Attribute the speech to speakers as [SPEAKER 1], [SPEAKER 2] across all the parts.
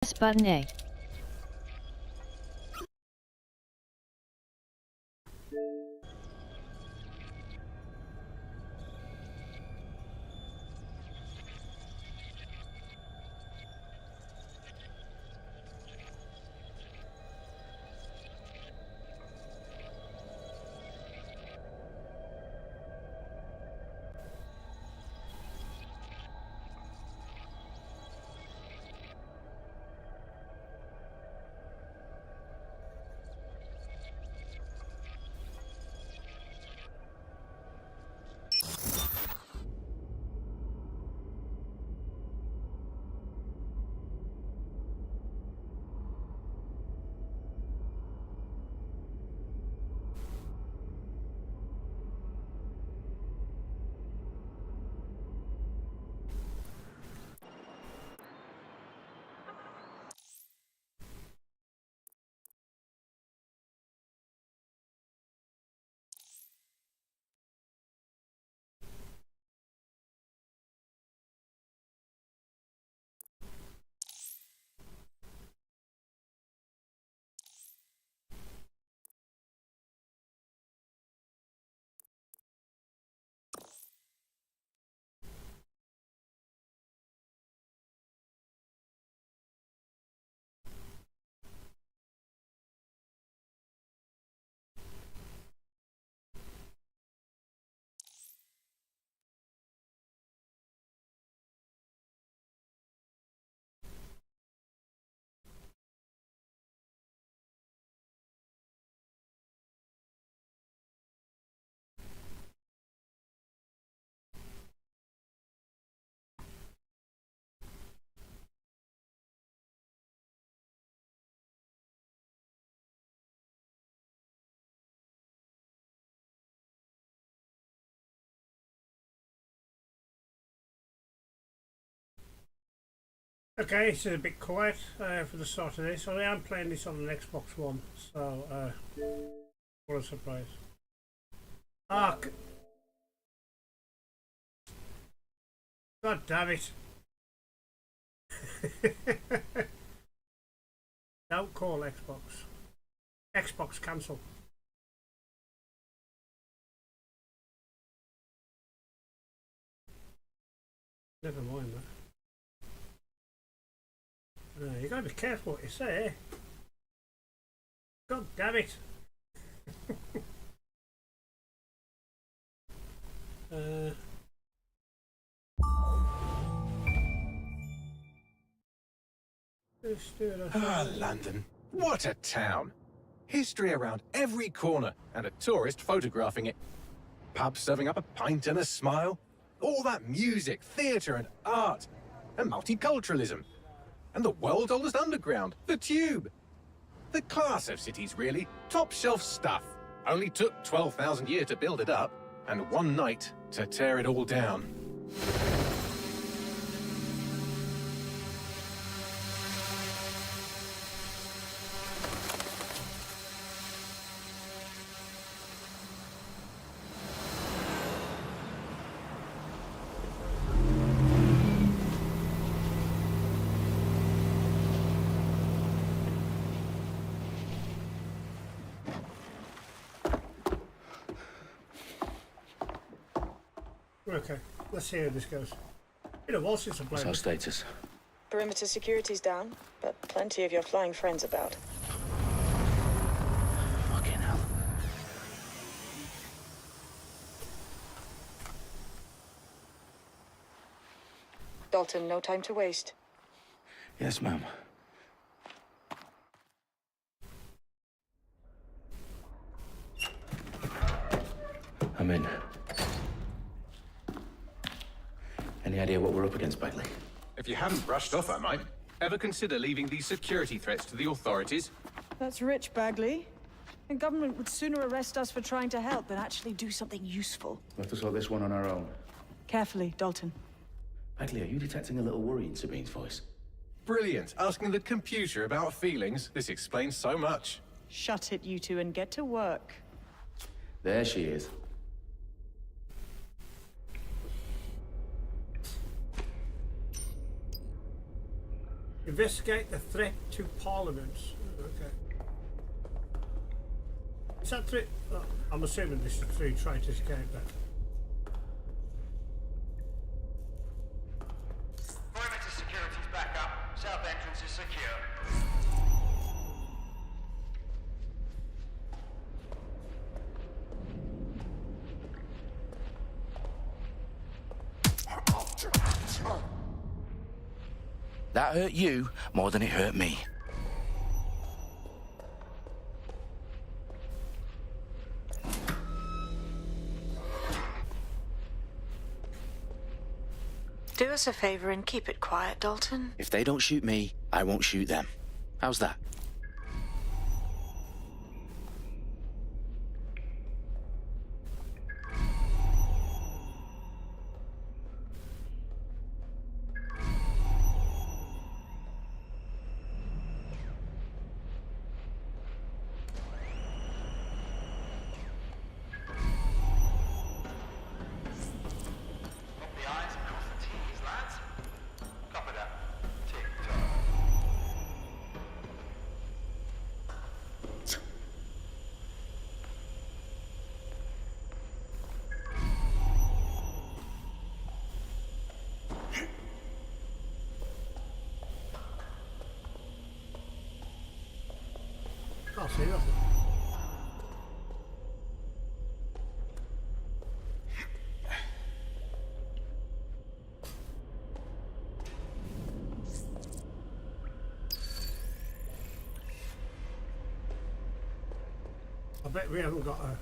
[SPEAKER 1] Press button A.
[SPEAKER 2] Okay, it's a bit quiet for the start of this. I am playing this on an Xbox One, so what a surprise. Ah, God damn it. Don't call Xbox. Xbox cancel. Never mind that. You gotta be careful what you say. God damn it.
[SPEAKER 3] London. What a town. History around every corner and a tourist photographing it. Pubs serving up a pint and a smile. All that music, theatre and art. And multiculturalism. And the world's oldest underground, the Tube. The class of cities, really. Top shelf stuff. Only took 12,000 years to build it up, and one night to tear it all down.
[SPEAKER 2] Okay, let's see how this goes. Been a while since I played.
[SPEAKER 4] What's our status?
[SPEAKER 5] Perimeter security's down, but plenty of your flying friends about.
[SPEAKER 4] Fucking hell.
[SPEAKER 5] Dalton, no time to waste.
[SPEAKER 4] Yes, ma'am. I'm in. Any idea what we're up against, Bagley?
[SPEAKER 3] If you haven't brushed off, I might. Ever consider leaving these security threats to the authorities?
[SPEAKER 5] That's rich, Bagley. The government would sooner arrest us for trying to help than actually do something useful.
[SPEAKER 4] We'll have to sort this one on our own.
[SPEAKER 5] Carefully, Dalton.
[SPEAKER 4] Bagley, are you detecting a little worry in Sabine's voice?
[SPEAKER 3] Brilliant. Asking the computer about feelings. This explains so much.
[SPEAKER 5] Shut it, you two, and get to work.
[SPEAKER 4] There she is.
[SPEAKER 2] Investigate the threat to Parliament. Okay. Is that threat? Oh, I'm assuming this is through trying to escape that.
[SPEAKER 1] Perimeter security's back up. South entrance is secure.
[SPEAKER 4] That hurt you more than it hurt me.
[SPEAKER 5] Do us a favor and keep it quiet, Dalton.
[SPEAKER 4] If they don't shoot me, I won't shoot them. How's that?
[SPEAKER 2] Can't see nothing. I bet we haven't got a...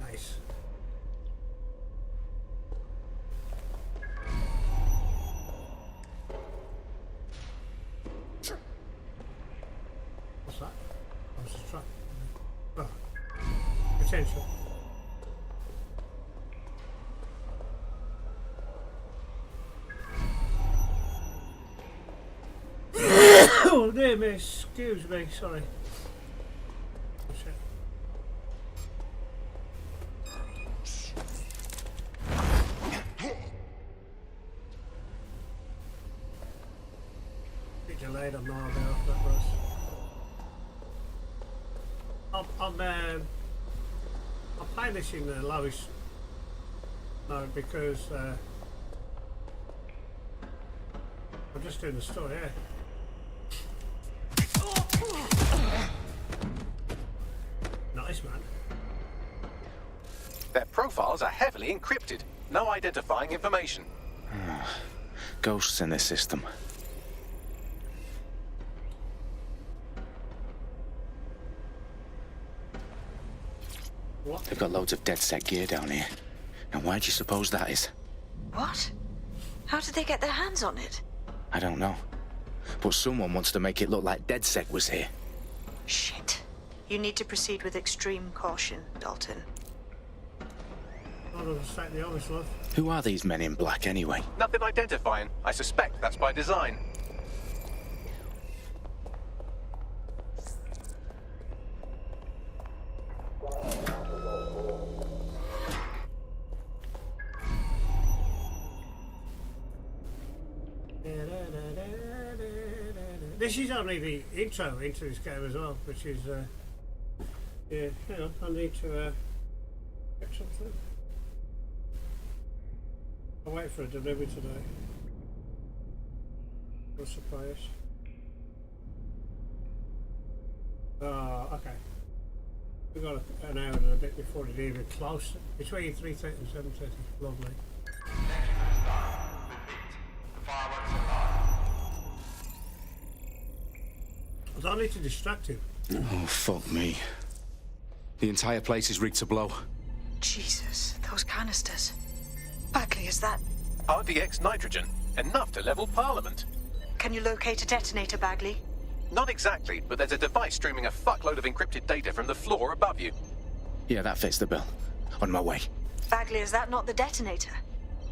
[SPEAKER 2] Nice. What's that? Oh, it's a trap. Oh. Potential. Oh, dear me, excuse me, sorry. Oh, shit. Bit delayed on my way off that was. I'm playing this in the lowest mode because I'm just doing the story, yeah. Nice, man.
[SPEAKER 3] Their profiles are heavily encrypted. No identifying information.
[SPEAKER 4] Ghosts in this system.
[SPEAKER 2] What?
[SPEAKER 4] They've got loads of DedSec gear down here. And why do you suppose that is?
[SPEAKER 5] What? How did they get their hands on it?
[SPEAKER 4] I don't know. But someone wants to make it look like DedSec was here.
[SPEAKER 5] Shit. You need to proceed with extreme caution, Dalton.
[SPEAKER 2] I'll understand the obvious love.
[SPEAKER 4] Who are these men in black anyway?
[SPEAKER 3] Nothing identifying. I suspect that's by design.
[SPEAKER 2] This is only the intro into this game as well, which is, yeah, hang on, I need to, get something. I'll wait for a delivery today. What a surprise. Okay. We've got an hour and a bit before the even close. Between 3:30 and 7:30. Lovely. I don't need to distract him.
[SPEAKER 6] Oh, fuck me. The entire place is rigged to blow.
[SPEAKER 5] Jesus, those canisters. Bagley, is that...
[SPEAKER 3] RDX nitrogen. Enough to level Parliament.
[SPEAKER 5] Can you locate a detonator, Bagley?
[SPEAKER 3] Not exactly, but there's a device streaming a fuckload of encrypted data from the floor above you.
[SPEAKER 4] Yeah, that fits the bill. On my way.
[SPEAKER 5] Bagley, is that not the detonator?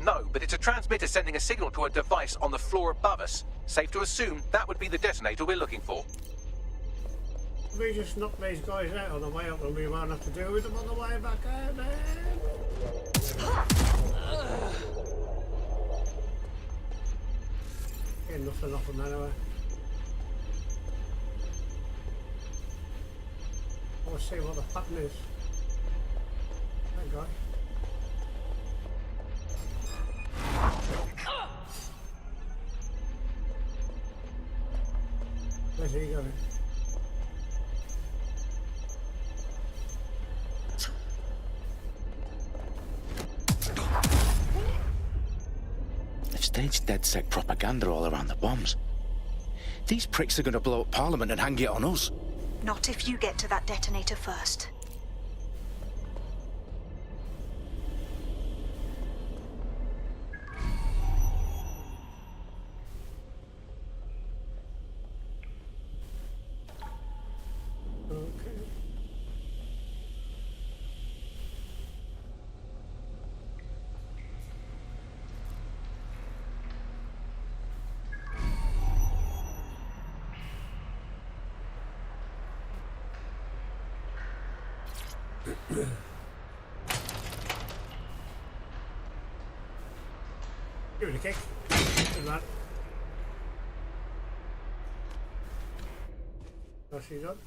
[SPEAKER 3] No, but it's a transmitter sending a signal to a device on the floor above us. Safe to assume that would be the detonator we're looking for.
[SPEAKER 2] We just knocked these guys out on the way up and we won't have to deal with them on the way back out, man. Getting nothing off them anyway. I want to see what the pattern is. That guy. Where's he going?
[SPEAKER 4] They've staged DedSec propaganda all around the bombs. These pricks are going to blow up Parliament and hang it on us.
[SPEAKER 7] Not if you get to that detonator first.
[SPEAKER 2] Give it a kick. Good man. What's she done?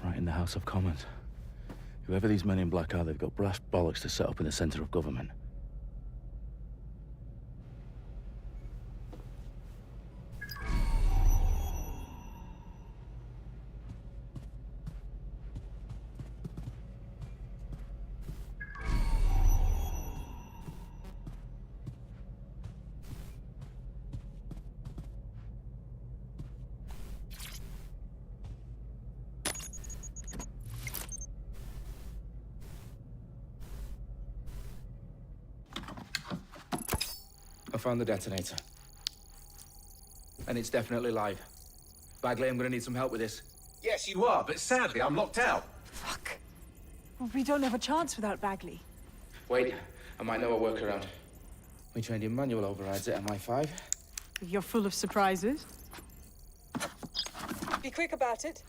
[SPEAKER 8] Right in the House of Commons. Whoever these men in black are, they've got brass bollocks to set up in the centre of government.
[SPEAKER 6] I found the detonator. And it's definitely live. Bagley, I'm gonna need some help with this.
[SPEAKER 3] Yes, you are, but sadly I'm locked out.
[SPEAKER 5] Fuck. Well, we don't have a chance without Bagley.
[SPEAKER 6] Wait, I might know a workaround. We trained in manual overrides at MI5.
[SPEAKER 5] You're full of surprises. Be quick about it.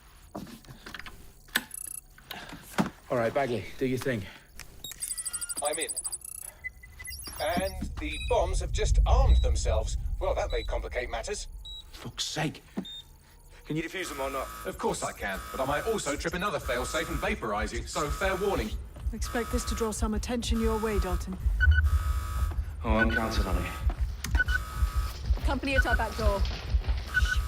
[SPEAKER 6] All right, Bagley, do your thing.
[SPEAKER 3] I'm in. And the bombs have just armed themselves. Well, that may complicate matters.
[SPEAKER 4] Fuck's sake.
[SPEAKER 6] Can you defuse them or not?
[SPEAKER 3] Of course I can, but I might also trip another failsafe and vaporize you, so fair warning.
[SPEAKER 5] Expect this to draw some attention your way, Dalton.
[SPEAKER 6] Oh, I'm counting on it.
[SPEAKER 5] Company at our back door. Shit.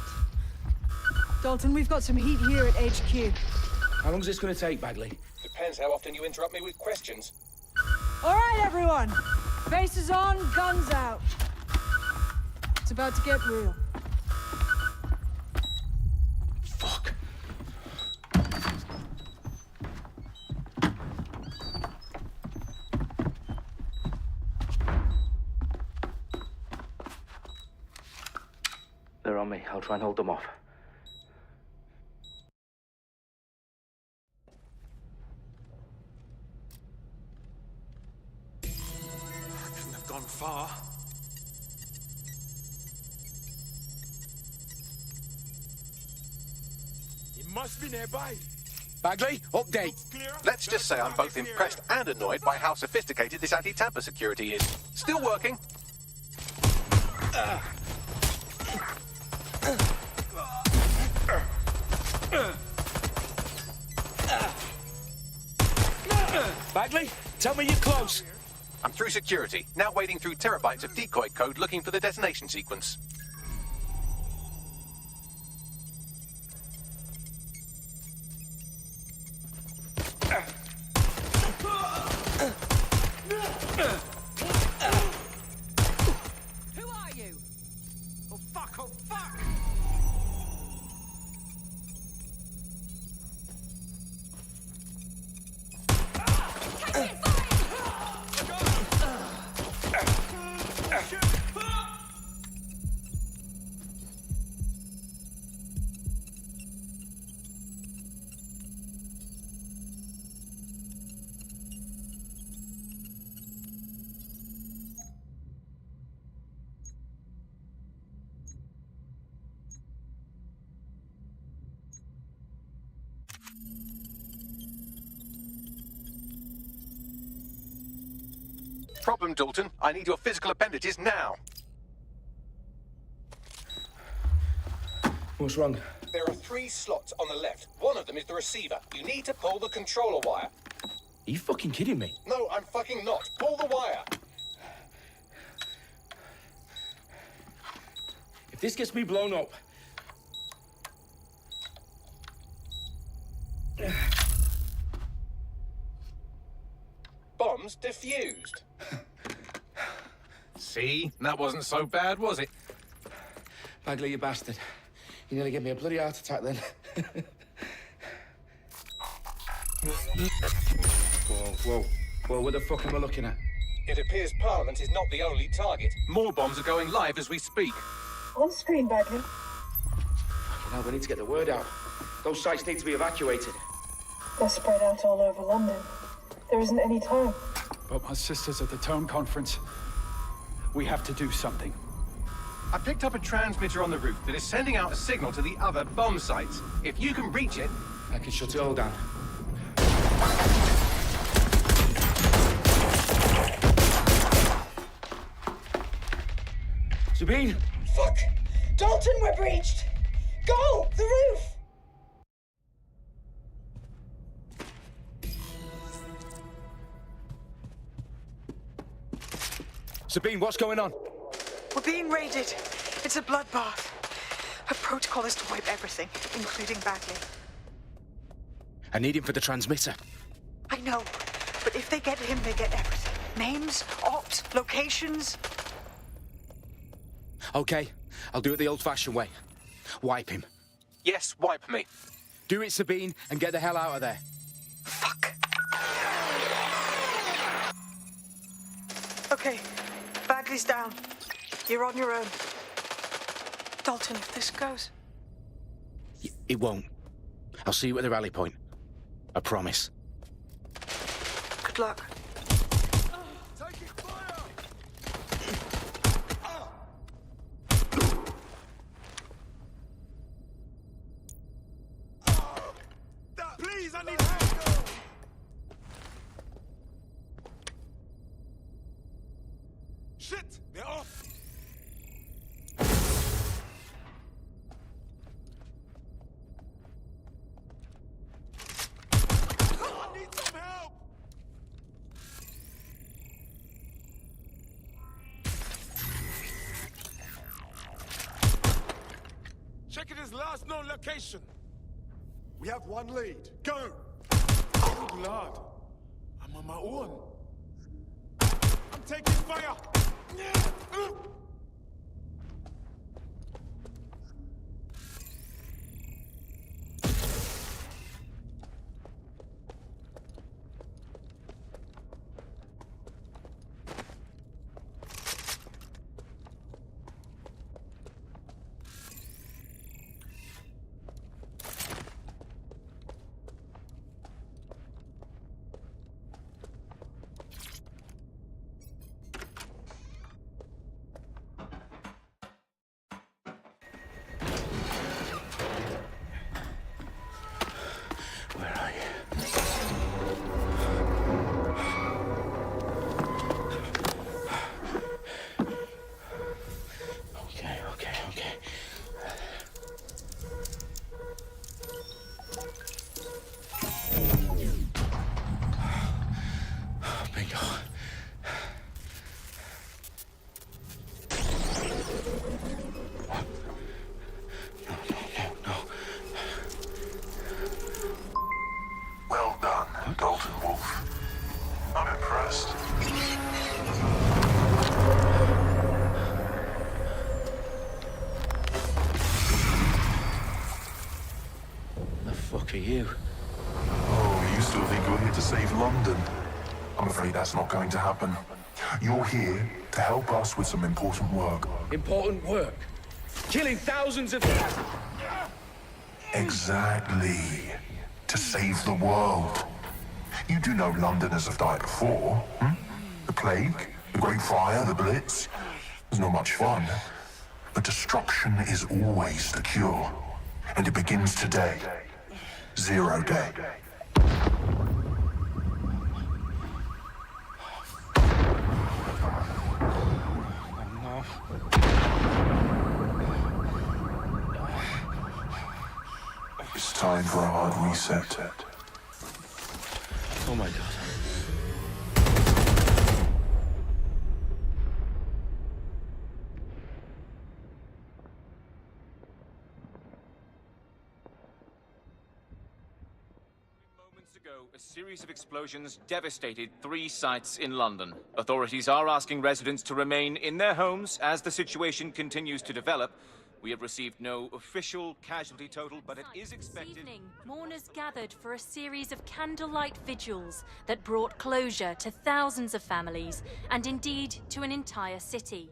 [SPEAKER 5] Dalton, we've got some heat here at HQ.
[SPEAKER 6] How long's this gonna take, Bagley?
[SPEAKER 3] Depends how often you interrupt me with questions.
[SPEAKER 5] All right, everyone. Faces on, guns out. It's about to get real.
[SPEAKER 4] Fuck.
[SPEAKER 8] They're on me. I'll try and hold them off.
[SPEAKER 1] Couldn't have gone far. It must be nearby.
[SPEAKER 6] Bagley, update.
[SPEAKER 1] Clear?
[SPEAKER 3] Let's just say I'm both impressed and annoyed by how sophisticated this anti-tamper security is. Still working.
[SPEAKER 6] Bagley, tell me you're close.
[SPEAKER 3] I'm through security, now wading through terabytes of decoy code looking for the detonation sequence.
[SPEAKER 5] Who are you? Oh, fuck, oh, fuck!
[SPEAKER 3] problem, Dalton. I need your physical appendages now.
[SPEAKER 6] What's wrong?
[SPEAKER 3] There are 3 slots on the left. One of them is the receiver. You need to pull the controller wire.
[SPEAKER 6] Are you fucking kidding me?
[SPEAKER 3] No, I'm fucking not. Pull the wire.
[SPEAKER 6] If this gets me blown up...
[SPEAKER 3] Bombs defused. See? That wasn't so bad, was it?
[SPEAKER 6] Bagley, you bastard. You nearly gave me a bloody heart attack then. Whoa, what the fuck am I looking at?
[SPEAKER 3] It appears Parliament is not the only target. More bombs are going live as we speak.
[SPEAKER 5] On screen, Bagley.
[SPEAKER 6] Now we need to get the word out. Those sites need to be evacuated.
[SPEAKER 5] They're spread out all over London. There isn't any time.
[SPEAKER 9] But my sister's at the town conference. We have to do something.
[SPEAKER 3] I picked up a transmitter on the roof that is sending out a signal to the other bomb sites. If you can reach it...
[SPEAKER 6] I can shut it all down. Sabine!
[SPEAKER 5] Fuck! Dalton, we're breached! Go! The roof!
[SPEAKER 6] Sabine, what's going on?
[SPEAKER 7] We're being raided. It's a bloodbath. Her protocol is to wipe everything, including Bagley.
[SPEAKER 4] I need him for the transmitter.
[SPEAKER 7] I know, but if they get him, they get everything. Names, ops, locations.
[SPEAKER 4] Okay, I'll do it the old-fashioned way. Wipe him.
[SPEAKER 3] Yes, wipe me.
[SPEAKER 4] Do it, Sabine, and get the hell out of there.
[SPEAKER 7] Fuck. Okay, Bagley's down. You're on your own. Dalton, if this goes...
[SPEAKER 4] It won't. I'll see you at the rally point. I promise.
[SPEAKER 7] Good luck.
[SPEAKER 9] Please, I need help! Shit! They're off! I need some help! Checking his last known location. We have one lead. Go! Oh, Lord. I'm on my own. I'm taking fire!
[SPEAKER 8] Where are you? Okay. Bingo. No.
[SPEAKER 10] Well done, Dalton Wolf. I'm impressed.
[SPEAKER 8] The fuck are you?
[SPEAKER 10] Oh, you still think you're here to save London? I'm afraid that's not going to happen. You're here to help us with some important work.
[SPEAKER 6] Important work. Killing thousands of...
[SPEAKER 10] Exactly. To save the world. You do know Londoners have died before, hmm? The plague, the Great Fire, the Blitz. It's not much fun. But destruction is always the cure. And it begins today. 0 day. It's time for a hard reset.
[SPEAKER 8] Oh my God.
[SPEAKER 1] Moments ago, a series of explosions devastated 3 sites in London. Authorities are asking residents to remain in their homes as the situation continues to develop. We have received no official casualty total, but it is expected...
[SPEAKER 11] This evening, mourners gathered for a series of candlelight vigils that brought closure to thousands of families, and indeed to an entire city.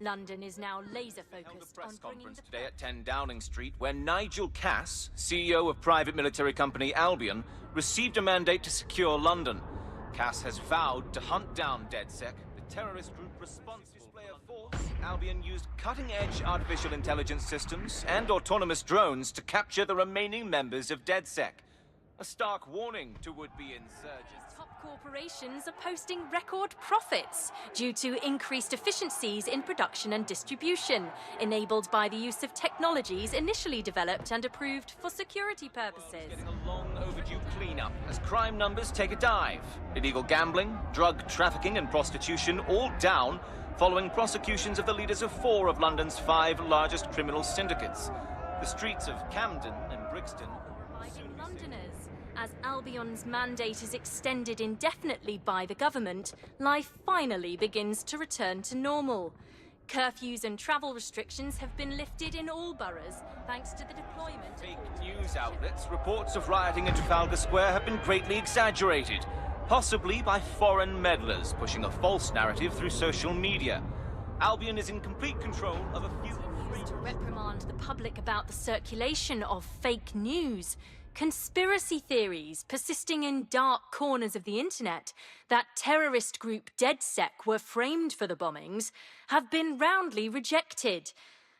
[SPEAKER 11] London is now laser-focused
[SPEAKER 1] held a press
[SPEAKER 11] on bringing
[SPEAKER 1] conference
[SPEAKER 11] the...
[SPEAKER 1] today at 10 Downing Street, where Nigel Cass, CEO of private military company Albion, received a mandate to secure London. Cass has vowed to hunt down DedSec, the terrorist group responsible for display of force. Albion used cutting-edge artificial intelligence systems and autonomous drones to capture the remaining members of DedSec. A stark warning to would-be insurgents.
[SPEAKER 11] Top corporations are posting record profits due to increased efficiencies in production and distribution, enabled by the use of technologies initially developed and approved for security purposes.
[SPEAKER 1] Getting a long overdue cleanup as crime numbers take a dive. Illegal gambling, drug trafficking and prostitution all down following prosecutions of the leaders of 4 of London's 5 largest criminal syndicates. The streets of Camden and Brixton
[SPEAKER 11] Reviving Londoners. As Albion's mandate is extended indefinitely by the government, life finally begins to return to normal. Curfews and travel restrictions have been lifted in all boroughs, thanks to the deployment of...
[SPEAKER 1] Fake news outlets, reports of rioting in Trafalgar Square have been greatly exaggerated, possibly by foreign meddlers pushing a false narrative through social media. Albion is in complete control of a few...
[SPEAKER 11] To reprimand the public about the circulation of fake news. Conspiracy theories persisting in dark corners of the internet that terrorist group DedSec were framed for the bombings have been roundly rejected.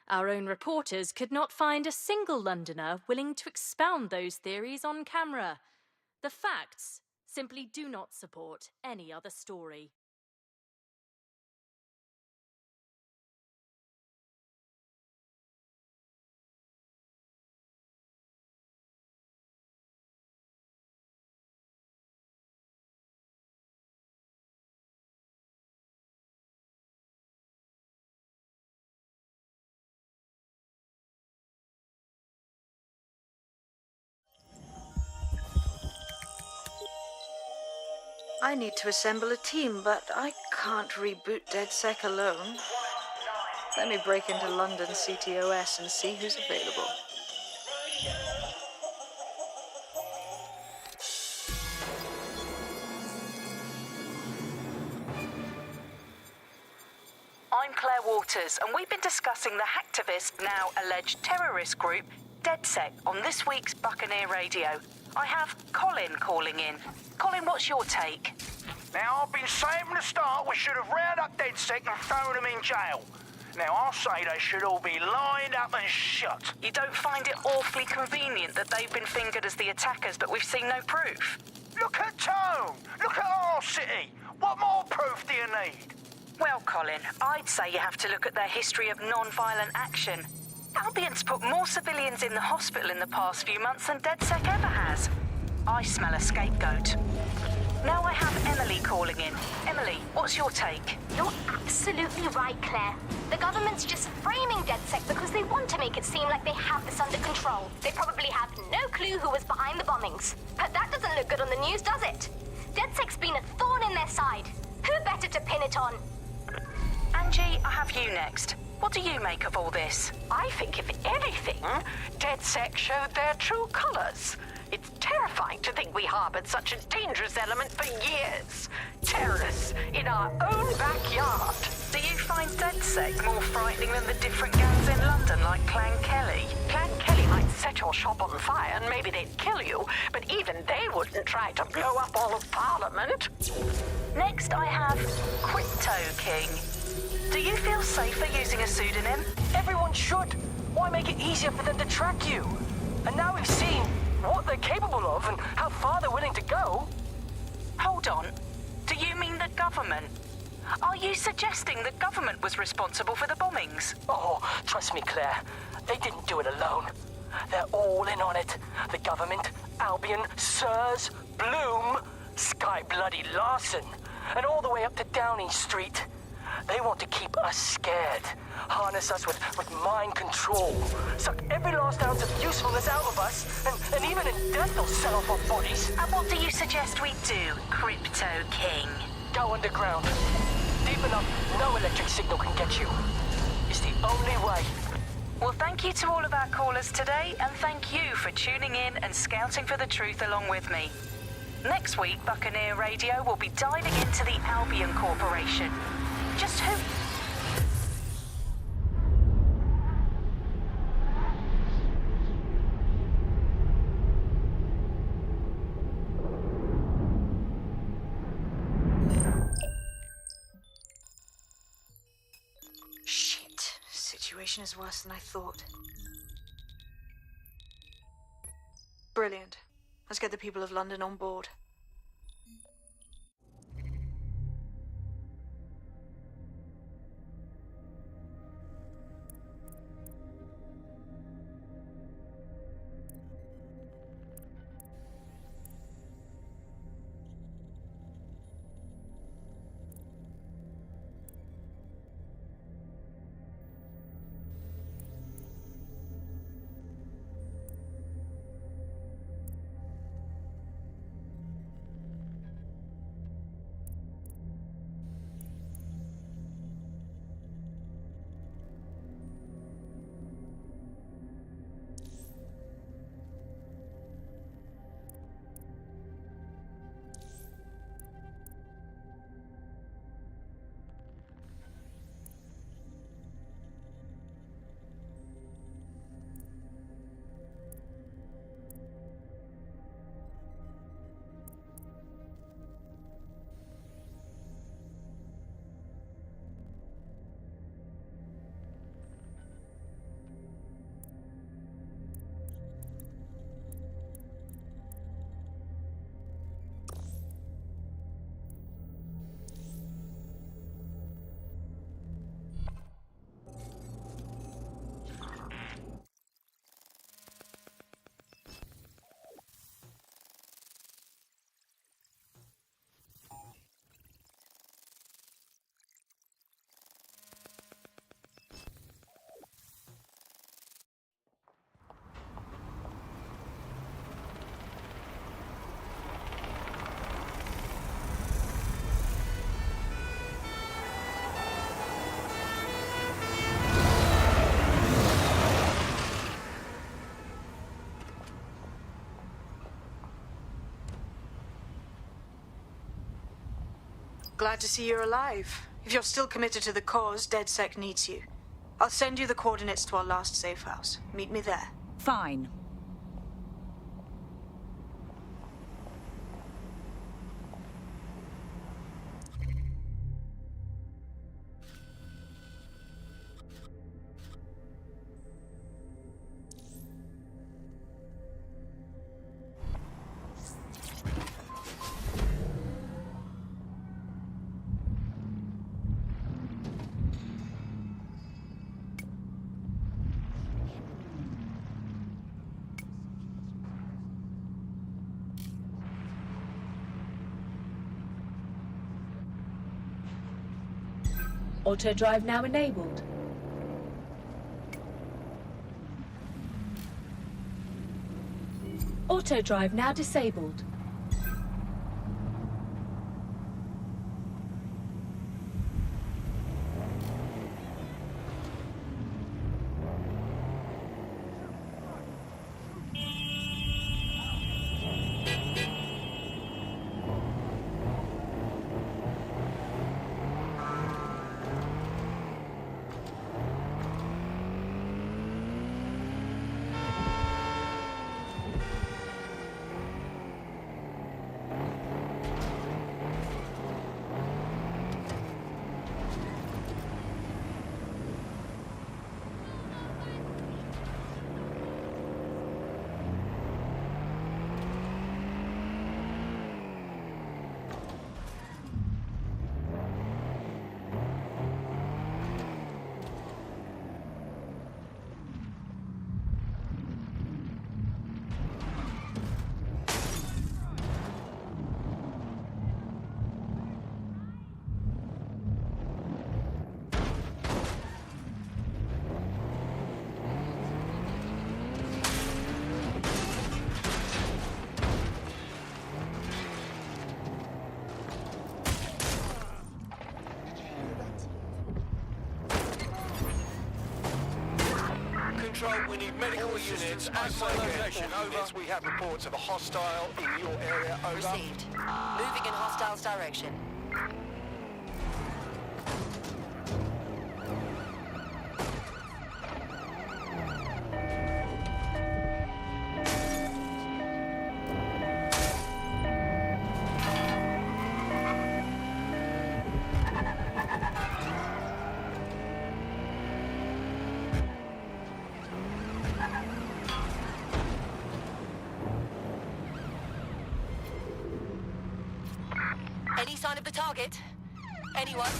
[SPEAKER 11] Our own reporters could not find a single Londoner willing to expound those theories on camera. The facts simply do not support any other story.
[SPEAKER 7] I need to assemble a team, but I can't reboot DedSec alone. Let me break into London CTOS and see who's available.
[SPEAKER 12] I'm Claire Waters, and we've been discussing the hacktivist, now alleged terrorist group, DedSec, on this week's Buccaneer Radio. I have Colin calling in. Colin, what's your take?
[SPEAKER 13] Now, I've been saying from the start we should have rounded up DedSec and thrown them in jail. Now, I'll say they should all be lined up and shot.
[SPEAKER 12] You don't find it awfully convenient that they've been fingered as the attackers, but we've seen no proof?
[SPEAKER 13] Look at Tone! Look at our city! What more proof do you need?
[SPEAKER 12] Well, Colin, I'd say you have to look at their history of non-violent action. Albion's put more civilians in the hospital in the past few months than DedSec ever has. I smell a scapegoat. Now I have Emily calling in. Emily, what's your take?
[SPEAKER 14] You're absolutely right, Claire. The government's just framing DedSec because they want to make it seem like they have this under control. They probably have no clue who was behind the bombings. But that doesn't look good on the news, does it? DedSec's been a thorn in their side. Who better to pin it on?
[SPEAKER 12] Angie, I have you next. What do you make of all this?
[SPEAKER 15] I think, if anything, DedSec showed their true colors. It's terrifying to think we harbored such a dangerous element for years. Terrorists in our own backyard.
[SPEAKER 12] Do you find DedSec more frightening than the different gangs in London, like Clan Kelly?
[SPEAKER 15] Clan Kelly might set your shop on fire and maybe they'd kill you, but even they wouldn't try to blow up all of Parliament.
[SPEAKER 12] Next, I have Crypto King. Do you feel safer using a pseudonym?
[SPEAKER 16] Everyone should. Why make it easier for them to track you? And now we've seen what they're capable of and how far they're willing to go.
[SPEAKER 12] Hold on. Do you mean the government? Are you suggesting the government was responsible for the bombings?
[SPEAKER 16] Oh, trust me, Claire. They didn't do it alone. They're all in on it. The government, Albion, Sirs, Bloom, Sky Bloody Larson, and all the way up to Downing Street. They want to keep us scared, harness us with mind control, suck every last ounce of usefulness out of us, and even in death they'll sell off our bodies.
[SPEAKER 12] And what do you suggest we do, Crypto King?
[SPEAKER 16] Go underground. Deep enough, no electric signal can get you. It's the only way.
[SPEAKER 12] Well, thank you to all of our callers today, and thank you for tuning in and scouting for the truth along with me. Next week, Buccaneer Radio will be diving into the Albion Corporation. Just who...
[SPEAKER 7] Shit. Situation is worse than I thought. Brilliant. Let's get the people of London on board. Glad to see you're alive. If you're still committed to the cause, DedSec needs you. I'll send you the coordinates to our last safe house. Meet me there.
[SPEAKER 17] Fine.
[SPEAKER 18] Auto drive now enabled. Auto drive now disabled.
[SPEAKER 17] We need medical units at my location. Over. We have reports of a hostile in your area. Over.
[SPEAKER 19] Received. Moving in hostiles' direction. Any sign of the target? Anyone?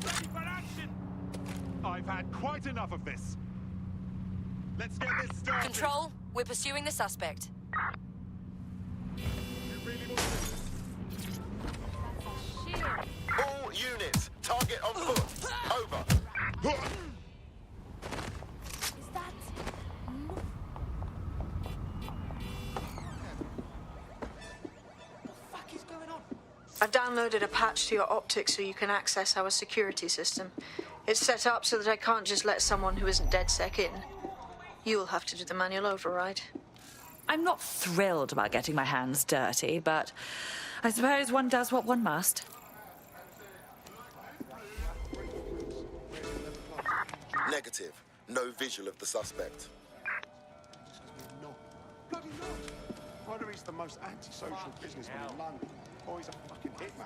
[SPEAKER 9] Ready for action! I've had quite enough of this. Let's get this started.
[SPEAKER 19] Control, we're pursuing the suspect.
[SPEAKER 17] All units, target on foot. Over.
[SPEAKER 7] I've downloaded a patch to your optics so you can access our security system. It's set up so that I can't just let someone who isn't DedSec in. You'll have to do the manual override.
[SPEAKER 20] I'm not thrilled about getting my hands dirty, but I suppose one does what one must.
[SPEAKER 21] Negative. No visual of the suspect.
[SPEAKER 9] Bloody no. Either he's the most antisocial businessman in London, or he's a fucking hitman.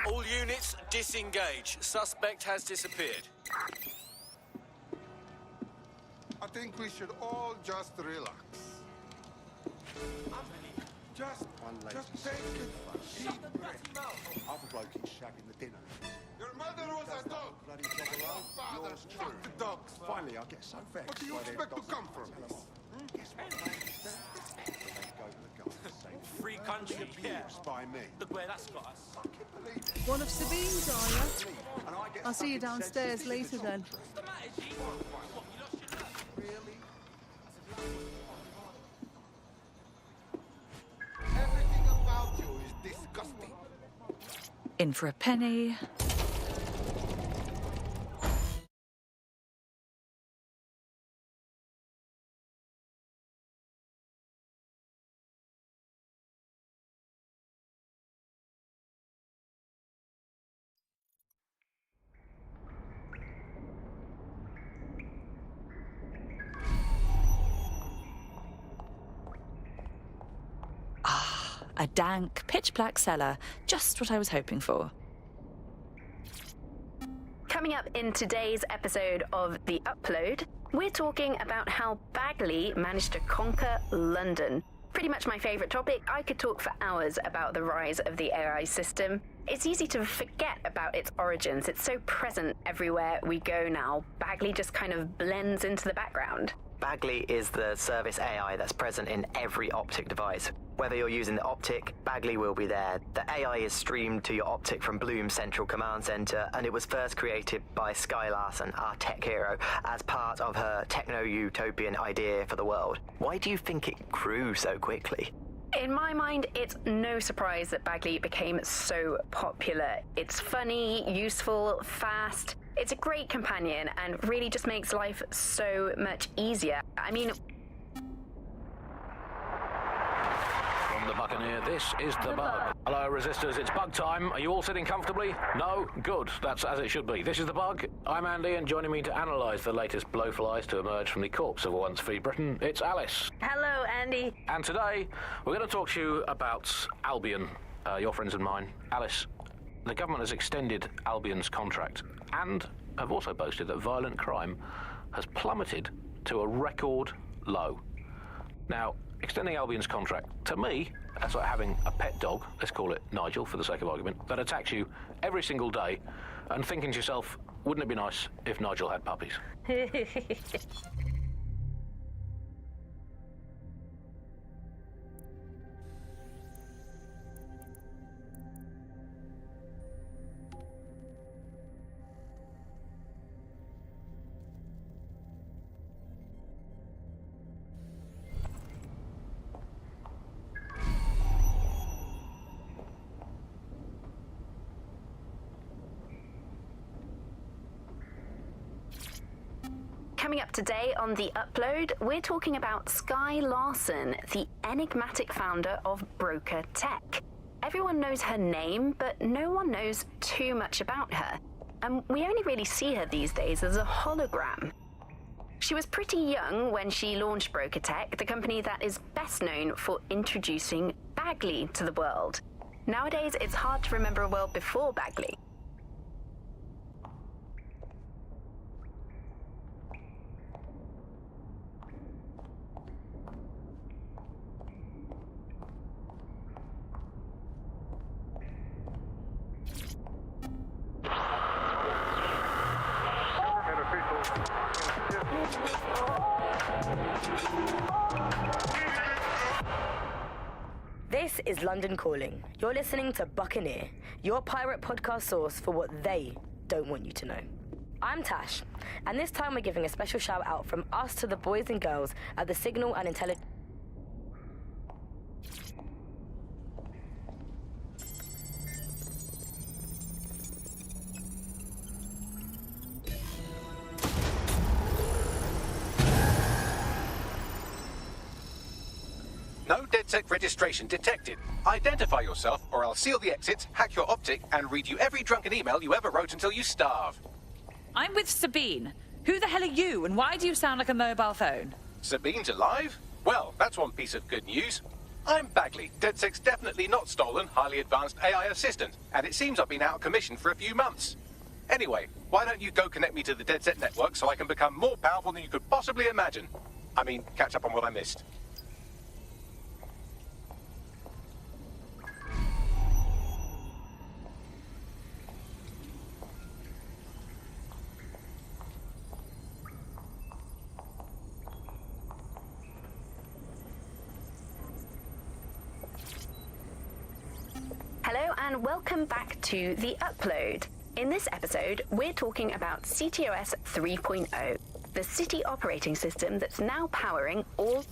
[SPEAKER 22] All units, disengage. Suspect has disappeared.
[SPEAKER 9] I think we should all just relax. Just take a deep breath. Other bloke is shagging the dinner. Your mother was a dog. Bloody your father fuck the dogs. Finally, I get so vexed. What do you expect to come from us? Guess what? They go to the guys saying
[SPEAKER 22] Free country,
[SPEAKER 9] abused by me.
[SPEAKER 22] Look where that's got us.
[SPEAKER 5] One of Sabine's, are you? I'll see you downstairs later then.
[SPEAKER 9] Everything about you is disgusting.
[SPEAKER 20] In for a penny. A dank, pitch-black cellar. Just what I was hoping for.
[SPEAKER 23] Coming up in today's episode of The Upload, we're talking about how Bagley managed to conquer London. Pretty much my favourite topic. I could talk for hours about the rise of the AI system. It's easy to forget about its origins. It's so present everywhere we go now. Bagley just kind of blends into the background.
[SPEAKER 24] Bagley is the service AI that's present in every optic device. Whether you're using the optic, Bagley will be there. The AI is streamed to your optic from Bloom's central command center, and it was first created by Sky Larson, our tech hero, as part of her techno-utopian idea for the world. Why do you think it grew so quickly?
[SPEAKER 23] In my mind, it's no surprise that Bagley became so popular. It's funny, useful, fast. It's a great companion and really just makes life so much easier. I mean...
[SPEAKER 25] From the Buccaneer, this is the Bug. Hello, Resistors, it's Bug time. Are you all sitting comfortably? No? Good. That's as it should be. This is the Bug. I'm Andy, and joining me to analyse the latest blowflies to emerge from the corpse of a once free Britain, it's Alice.
[SPEAKER 23] Hello, Andy.
[SPEAKER 25] And today, we're going to talk to you about Albion, your friends and mine. Alice, the government has extended Albion's contract and have also boasted that violent crime has plummeted to a record low. Now, extending Albion's contract, to me, that's like having a pet dog, let's call it Nigel for the sake of argument, that attacks you every single day and thinking to yourself, wouldn't it be nice if Nigel had puppies?
[SPEAKER 23] Coming up today on The Upload, we're talking about Skye Larson, the enigmatic founder of Broker Tech. Everyone knows her name, but no one knows too much about her. And we only really see her these days as a hologram. She was pretty young when she launched Broker Tech, the company that is best known for introducing Bagley to the world. Nowadays, it's hard to remember a world before Bagley.
[SPEAKER 2] This is London Calling. You're listening to Buccaneer, your pirate podcast source for what they don't want you to know. I'm Tash, and this time we're giving a special shout out from us to the boys and girls at the Signal and Intelligence.
[SPEAKER 3] No DedSec registration detected. Identify yourself, or I'll seal the exits, hack your optic, and read you every drunken email you ever wrote until you starve.
[SPEAKER 20] I'm with Sabine. Who the hell are you, and why do you sound like a mobile phone?
[SPEAKER 3] Sabine's alive? Well, that's one piece of good news. I'm Bagley, DedSec's definitely not stolen, highly advanced AI assistant, and it seems I've been out of commission for a few months. Anyway, why don't you go connect me to the DedSec network so I can become more powerful than you could possibly imagine? I mean, catch up on what I missed.
[SPEAKER 23] Hello and welcome back to The Upload. In this episode, we're talking about CTOS 3.0, the city operating system that's now powering all...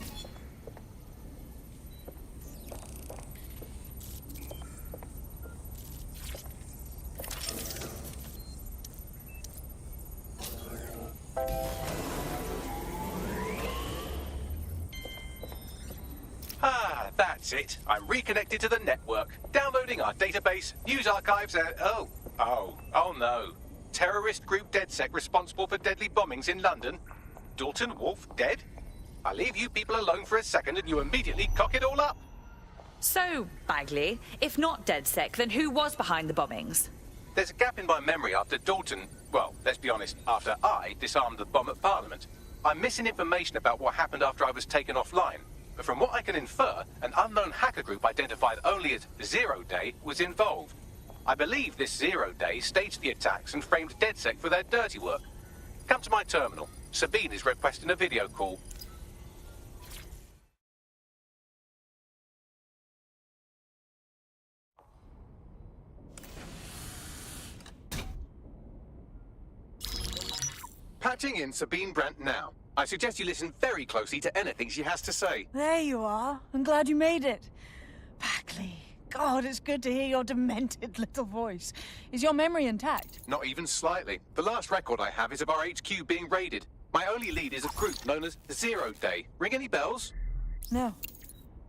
[SPEAKER 3] That's it. I'm reconnected to the network, downloading our database, news archives, and... Oh no. Terrorist group DedSec responsible for deadly bombings in London? Dalton Wolf dead? I leave you people alone for a second and you immediately cock it all up.
[SPEAKER 20] So, Bagley, if not DedSec, then who was behind the bombings?
[SPEAKER 3] There's a gap in my memory after Dalton... Well, let's be honest, after I disarmed the bomb at Parliament. I'm missing information about what happened after I was taken offline. But from what I can infer, an unknown hacker group identified only as Zero Day was involved. I believe this Zero Day staged the attacks and framed DedSec for their dirty work. Come to my terminal. Sabine is requesting a video call. Patching in Sabine Brandt now. I suggest you listen very closely to anything she has to say.
[SPEAKER 5] There you are. I'm glad you made it. Bagley. God, it's good to hear your demented little voice. Is your memory intact?
[SPEAKER 3] Not even slightly. The last record I have is of our HQ being raided. My only lead is a group known as Zero Day. Ring any bells?
[SPEAKER 5] No.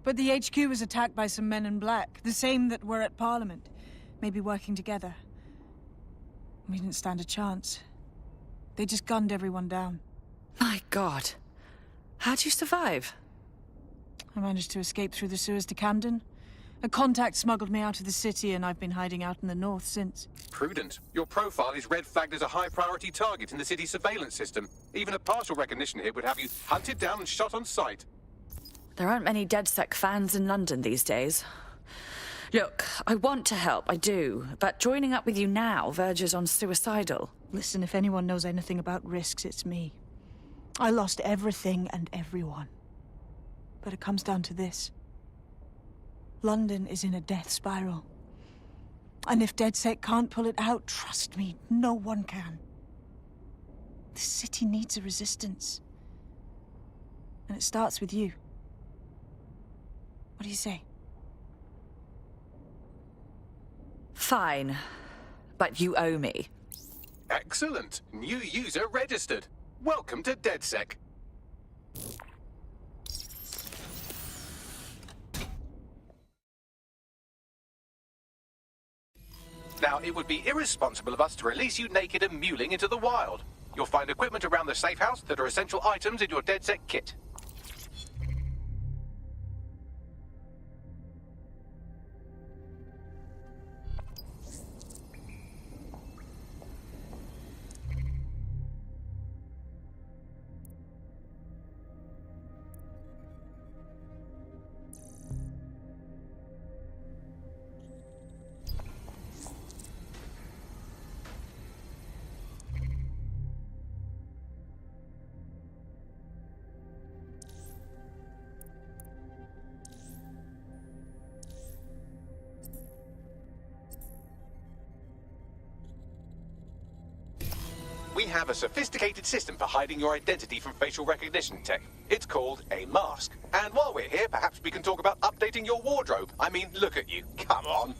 [SPEAKER 5] But the HQ was attacked by some men in black, the same that were at Parliament. Maybe working together. We didn't stand a chance. They just gunned everyone down.
[SPEAKER 20] My God. How'd you survive?
[SPEAKER 5] I managed to escape through the sewers to Camden. A contact smuggled me out of the city, and I've been hiding out in the north since.
[SPEAKER 3] Prudent. Your profile is red flagged as a high-priority target in the city's surveillance system. Even a partial recognition hit would have you hunted down and shot on sight.
[SPEAKER 20] There aren't many DedSec fans in London these days. Look, I want to help, I do, but joining up with you now verges on suicidal.
[SPEAKER 5] Listen, if anyone knows anything about risks, it's me. I lost everything and everyone. But it comes down to this. London is in a death spiral. And if DedSec can't pull it out, trust me, no one can. This city needs a resistance. And it starts with you. What do you say?
[SPEAKER 20] Fine. But you owe me.
[SPEAKER 3] Excellent. New user registered. Welcome to DedSec. Now, it would be irresponsible of us to release you naked and mewling into the wild. You'll find equipment around the safe house that are essential items in your DedSec kit. We have a sophisticated system for hiding your identity from facial recognition tech. It's called a mask. And while we're here, perhaps we can talk about updating your wardrobe. I mean, look at you. Come on.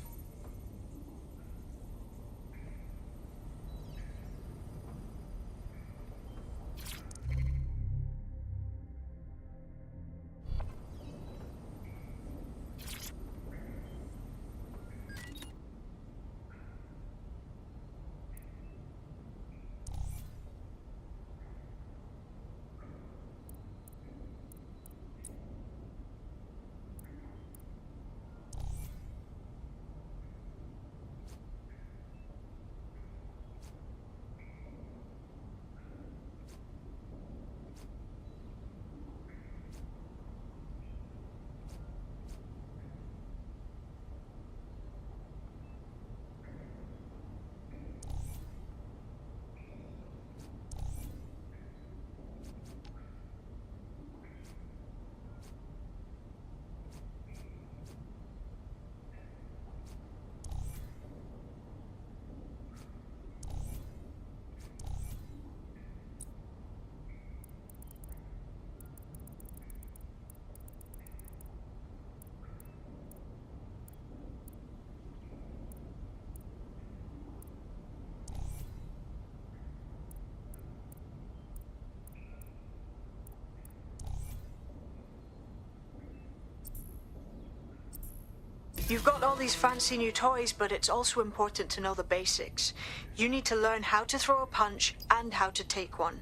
[SPEAKER 7] You've got all these fancy new toys, but it's also important to know the basics. You need to learn how to throw a punch and how to take one.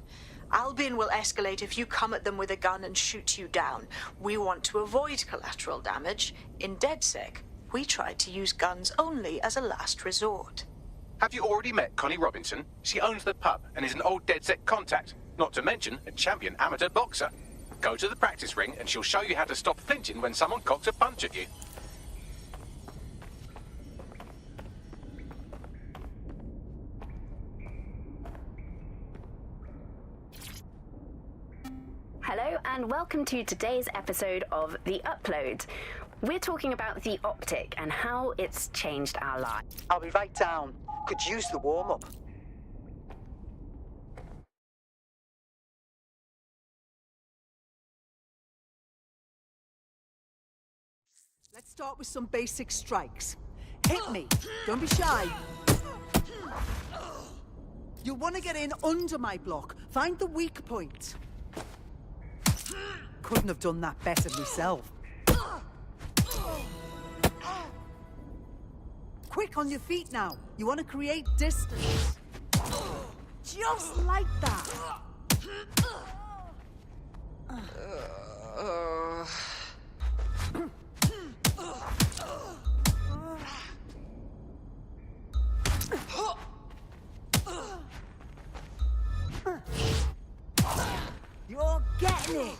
[SPEAKER 7] Albion will escalate if you come at them with a gun and shoot you down. We want to avoid collateral damage. In DedSec, we try to use guns only as a last resort.
[SPEAKER 3] Have you already met Connie Robinson? She owns the pub and is an old DedSec contact, not to mention a champion amateur boxer. Go to the practice ring and she'll show you how to stop flinching when someone cocks a punch at you.
[SPEAKER 23] Hello and welcome to today's episode of The Upload. We're talking about the optic and how it's changed our lives.
[SPEAKER 1] I'll be right down. Could use the warm-up.
[SPEAKER 4] Let's start with some basic strikes. Hit me. Don't be shy. You'll want to get in under my block. Find the weak point. Couldn't have done that better myself. Quick on your feet now. You want to create distance. Just like that. You're getting it.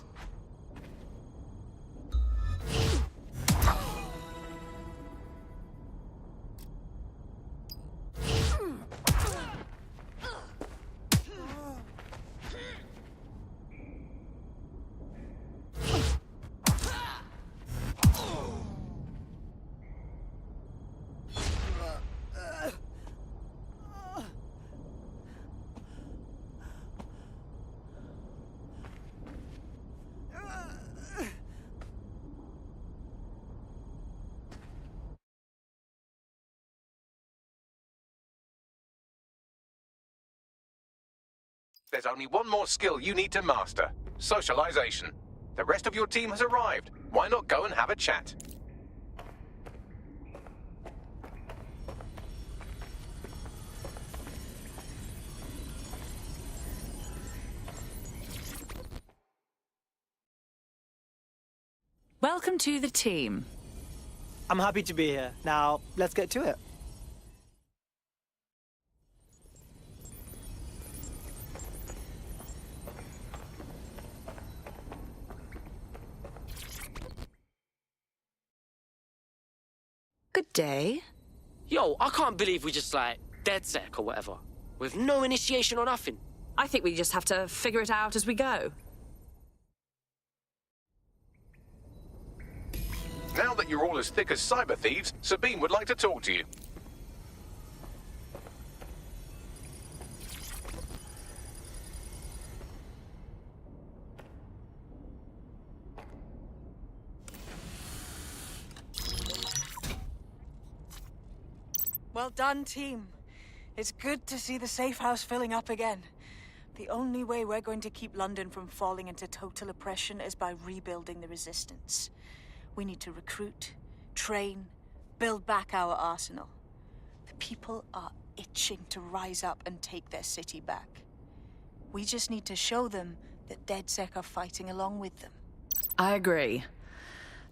[SPEAKER 3] There's only one more skill you need to master. Socialization. The rest of your team has arrived. Why not go and have a chat?
[SPEAKER 20] Welcome to the team.
[SPEAKER 6] I'm happy to be here. Now, let's get to it.
[SPEAKER 20] Good day.
[SPEAKER 8] Yo, I can't believe we just, DedSec or whatever. With no initiation or nothing.
[SPEAKER 20] I think we just have to figure it out as we go.
[SPEAKER 3] Now that you're all as thick as cyber thieves, Sabine would like to talk to you.
[SPEAKER 5] Well done, team. It's good to see the safe house filling up again. The only way we're going to keep London from falling into total oppression is by rebuilding the resistance. We need to recruit, train, build back our arsenal. The people are itching to rise up and take their city back. We just need to show them that DedSec are fighting along with them.
[SPEAKER 20] I agree.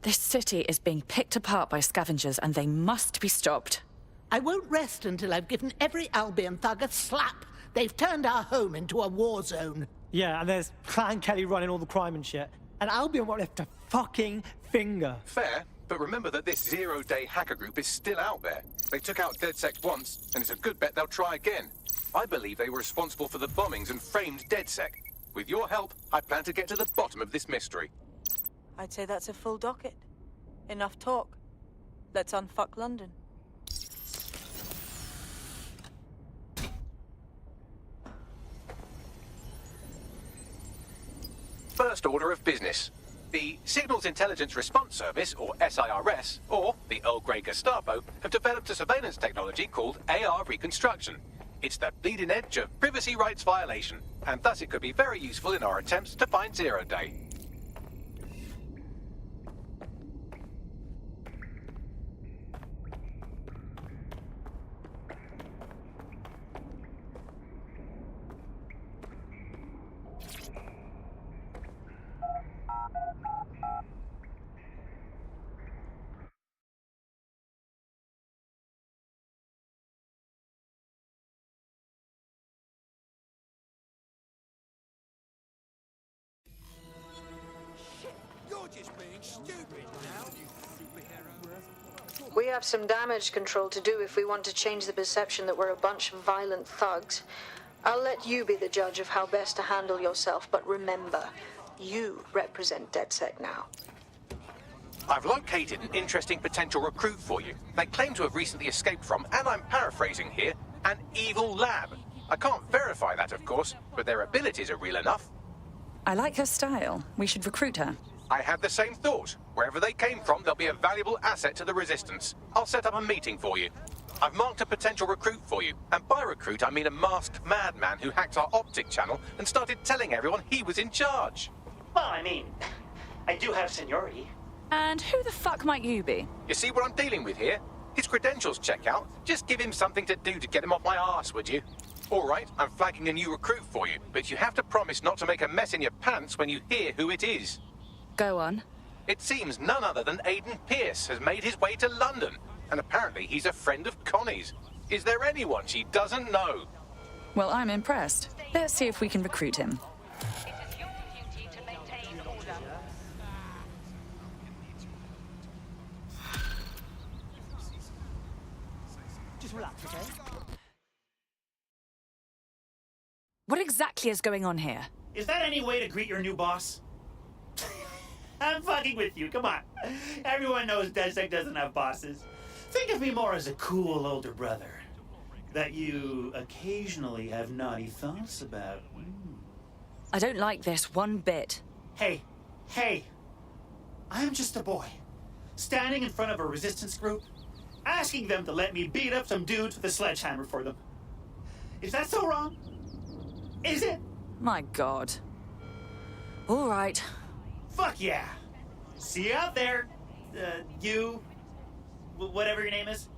[SPEAKER 20] This city is being picked apart by scavengers and they must be stopped.
[SPEAKER 10] I won't rest until I've given every Albion thug a slap. They've turned our home into a war zone.
[SPEAKER 6] Yeah, and there's Clan Kelly running all the crime and shit. And Albion won't lift a fucking finger.
[SPEAKER 3] Fair, but remember that this zero-day hacker group is still out there. They took out DedSec once, and it's a good bet they'll try again. I believe they were responsible for the bombings and framed DedSec. With your help, I plan to get to the bottom of this mystery.
[SPEAKER 5] I'd say that's a full docket. Enough talk. Let's unfuck London.
[SPEAKER 3] First order of business. The Signals Intelligence Response Service, or SIRS, or the Earl Grey Gestapo, have developed a surveillance technology called AR Reconstruction. It's the bleeding edge of privacy rights violation, and thus it could be very useful in our attempts to find Zero Day.
[SPEAKER 7] We have some damage control to do if we want to change the perception that we're a bunch of violent thugs. I'll let you be the judge of how best to handle yourself, but remember, you represent DedSec now.
[SPEAKER 3] I've located an interesting potential recruit for you. They claim to have recently escaped from, and I'm paraphrasing here, an evil lab. I can't verify that, of course, but their abilities are real enough.
[SPEAKER 20] I like her style. We should recruit her.
[SPEAKER 3] I had the same thought. Wherever they came from, they'll be a valuable asset to the Resistance. I'll set up a meeting for you. I've marked a potential recruit for you, and by recruit I mean a masked madman who hacked our optic channel and started telling everyone he was in charge.
[SPEAKER 11] Well, I mean, I do have seniority.
[SPEAKER 20] And who the fuck might you be?
[SPEAKER 3] You see what I'm dealing with here? His credentials check out. Just give him something to do to get him off my arse, would you? All right, I'm flagging a new recruit for you, but you have to promise not to make a mess in your pants when you hear who it is.
[SPEAKER 20] Go on.
[SPEAKER 3] It seems none other than Aidan Pierce has made his way to London, and apparently he's a friend of Connie's. Is there anyone she doesn't know?
[SPEAKER 20] Well, I'm impressed. Let's see if we can recruit him.
[SPEAKER 6] Just relax, okay?
[SPEAKER 20] What exactly is going on here?
[SPEAKER 11] Is that any way to greet your new boss? I'm fucking with you, come on. Everyone knows DedSec doesn't have bosses. Think of me more as a cool older brother that you occasionally have naughty thoughts about.
[SPEAKER 20] I don't like this one bit.
[SPEAKER 11] Hey, I'm just a boy, standing in front of a resistance group, asking them to let me beat up some dudes with a sledgehammer for them. Is that so wrong? Is it?
[SPEAKER 20] My God. All right.
[SPEAKER 11] Fuck yeah! See you out there, you, whatever your name is.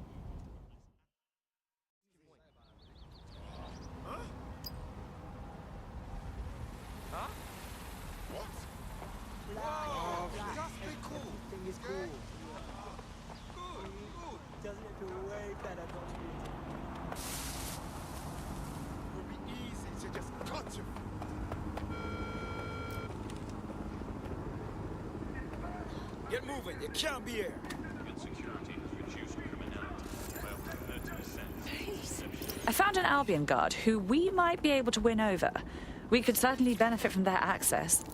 [SPEAKER 9] Huh? What? Oh, just be cool.
[SPEAKER 6] Everything is cool.
[SPEAKER 9] Good.
[SPEAKER 6] Doesn't it feel way better, don't you?
[SPEAKER 9] It would be easy to just cut you.
[SPEAKER 12] Get moving, you can't be here.
[SPEAKER 13] Good security has reduced criminality by up to 30%.
[SPEAKER 20] I found an Albion guard who we might be able to win over. We could certainly benefit from their access.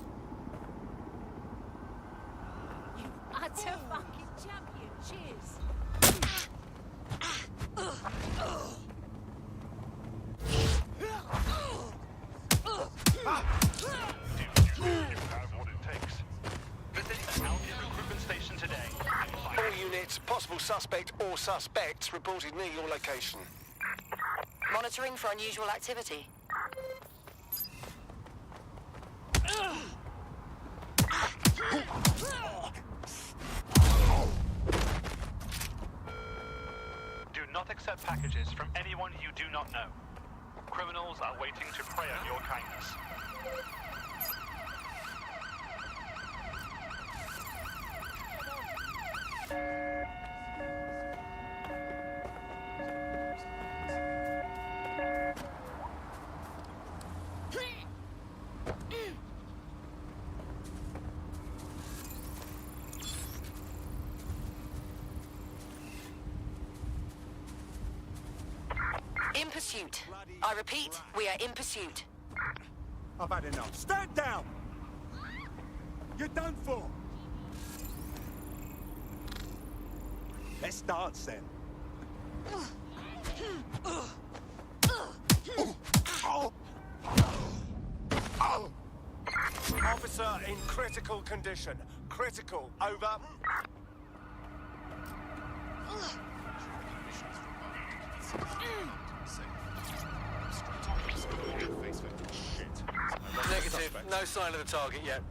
[SPEAKER 18] You utter fucking champion. Cheers.
[SPEAKER 17] All units, possible suspect or suspects reported near your location.
[SPEAKER 19] Monitoring for unusual activity.
[SPEAKER 13] Do not accept packages from anyone you do not know. Criminals are waiting to prey on your kindness.
[SPEAKER 19] In pursuit. I repeat, we are in pursuit.
[SPEAKER 9] I've had enough. Stand down! You're done for! Let's dance then.
[SPEAKER 17] Officer in critical condition. Critical. Over.
[SPEAKER 22] Negative. No sign of the target yet.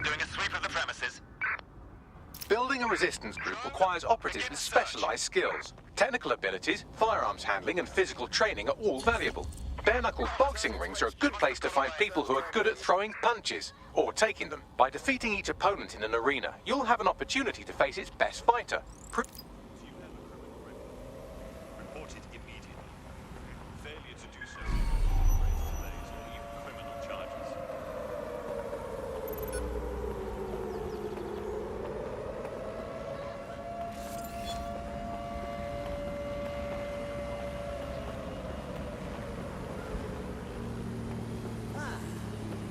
[SPEAKER 13] Doing a sweep of the premises.
[SPEAKER 3] Building a resistance group requires operatives with specialized skills. Technical abilities, firearms handling, and physical training are all valuable. Bare-knuckle boxing rings are a good place to find people who are good at throwing punches, or taking them. By defeating each opponent in an arena, you'll have an opportunity to face its best fighter.
[SPEAKER 13] Report it immediately. Failure to do so will raise delays or even criminal charges.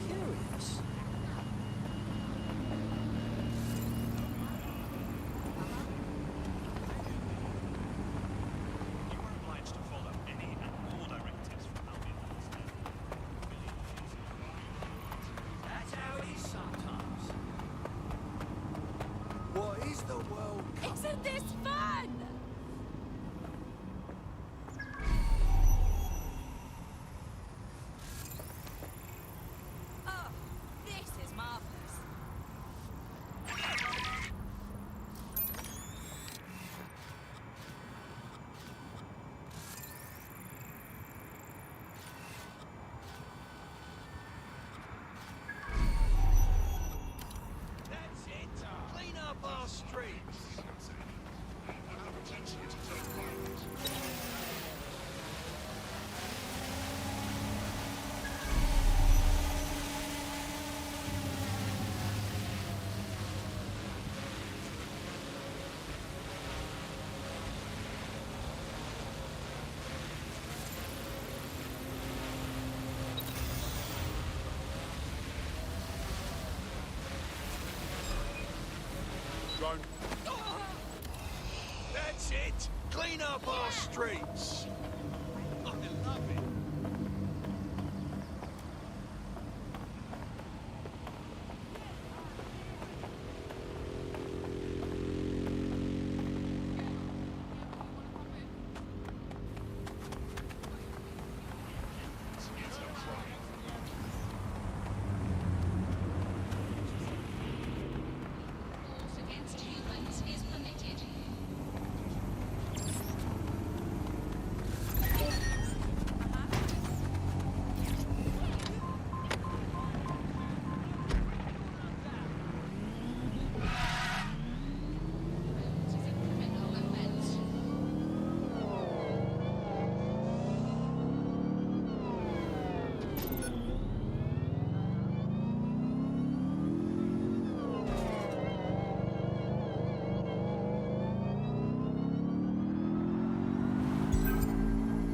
[SPEAKER 6] Curious.
[SPEAKER 13] You are obliged to follow any and all directives from Albion.
[SPEAKER 12] That's how it is sometimes.
[SPEAKER 9] What is the world?
[SPEAKER 18] Isn't this fun? Oh, this is marvelous.
[SPEAKER 12] That's it. Clean up our streets.
[SPEAKER 9] Drone.
[SPEAKER 12] That's it. Clean up our streets. I love it.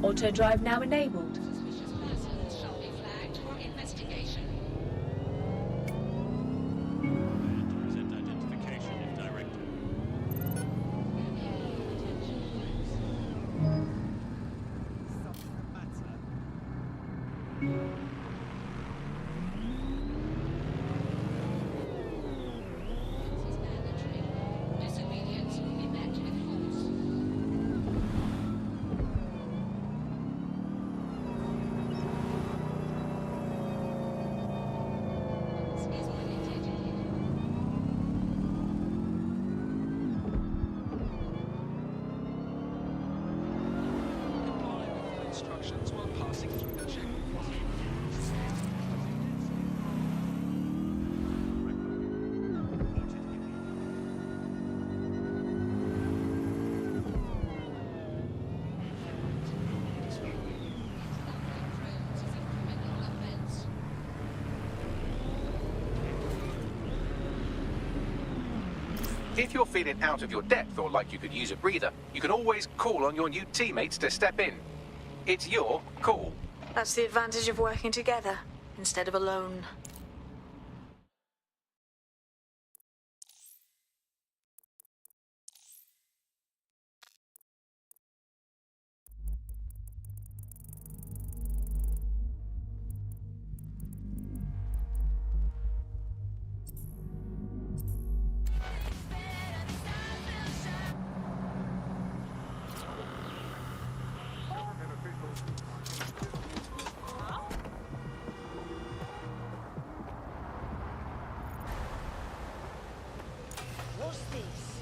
[SPEAKER 14] Auto drive now enabled.
[SPEAKER 3] If you're feeling out of your depth or like you could use a breather, you can always call on your new teammates to step in. It's your call.
[SPEAKER 7] That's the advantage of working together instead of alone.
[SPEAKER 12] What's this?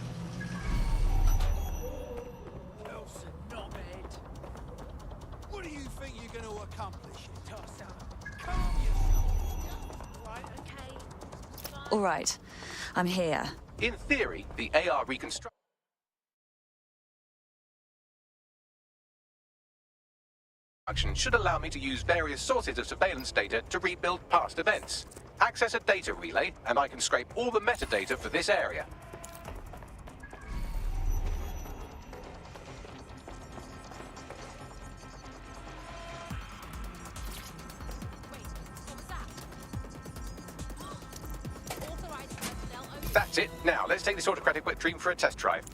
[SPEAKER 12] Elsa, knobhead. What do you think you're going to accomplish? Toss up. Calm yourself. Right, okay.
[SPEAKER 20] All right, I'm here.
[SPEAKER 3] In theory, the AR reconstruction should allow me to use various sources of surveillance data to rebuild past events. Access a data relay, and I can scrape all the metadata for this area. That's it. Now, let's take this autocratic wet dream for a test drive.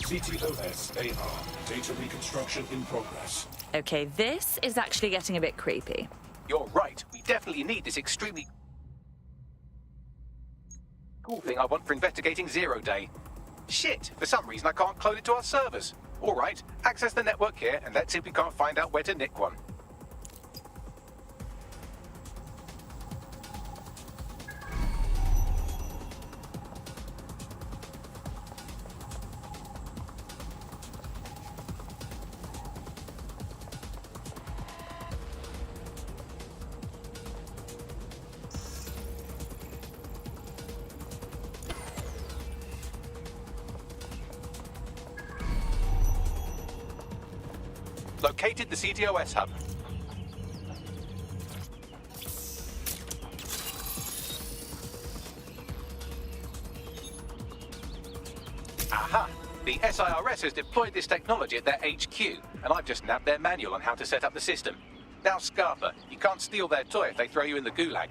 [SPEAKER 15] CTOS AR. Data reconstruction in progress.
[SPEAKER 20] Okay, this is actually getting a bit creepy.
[SPEAKER 3] You're right. We definitely need this extremely cool thing I want for investigating Zero Day. Shit, for some reason I can't clone it to our servers. All right, access the network here and let's see if we can't find out where to nick one. Located the CTOS hub. The SIRS has deployed this technology at their HQ, and I've just nabbed their manual on how to set up the system. Now, Scarper, you can't steal their toy if they throw you in the gulag.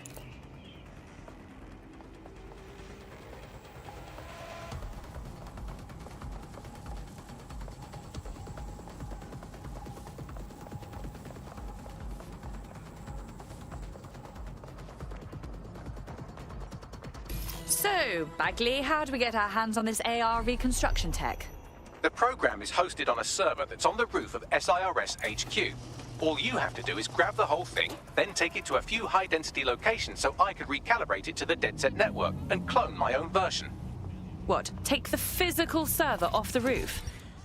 [SPEAKER 20] So, Bagley, how do we get our hands on this AR reconstruction tech?
[SPEAKER 3] The program is hosted on a server that's on the roof of SIRS HQ. All you have to do is grab the whole thing, then take it to a few high-density locations so I could recalibrate it to the DedSec network and clone my own version.
[SPEAKER 20] What, take the physical server off the roof?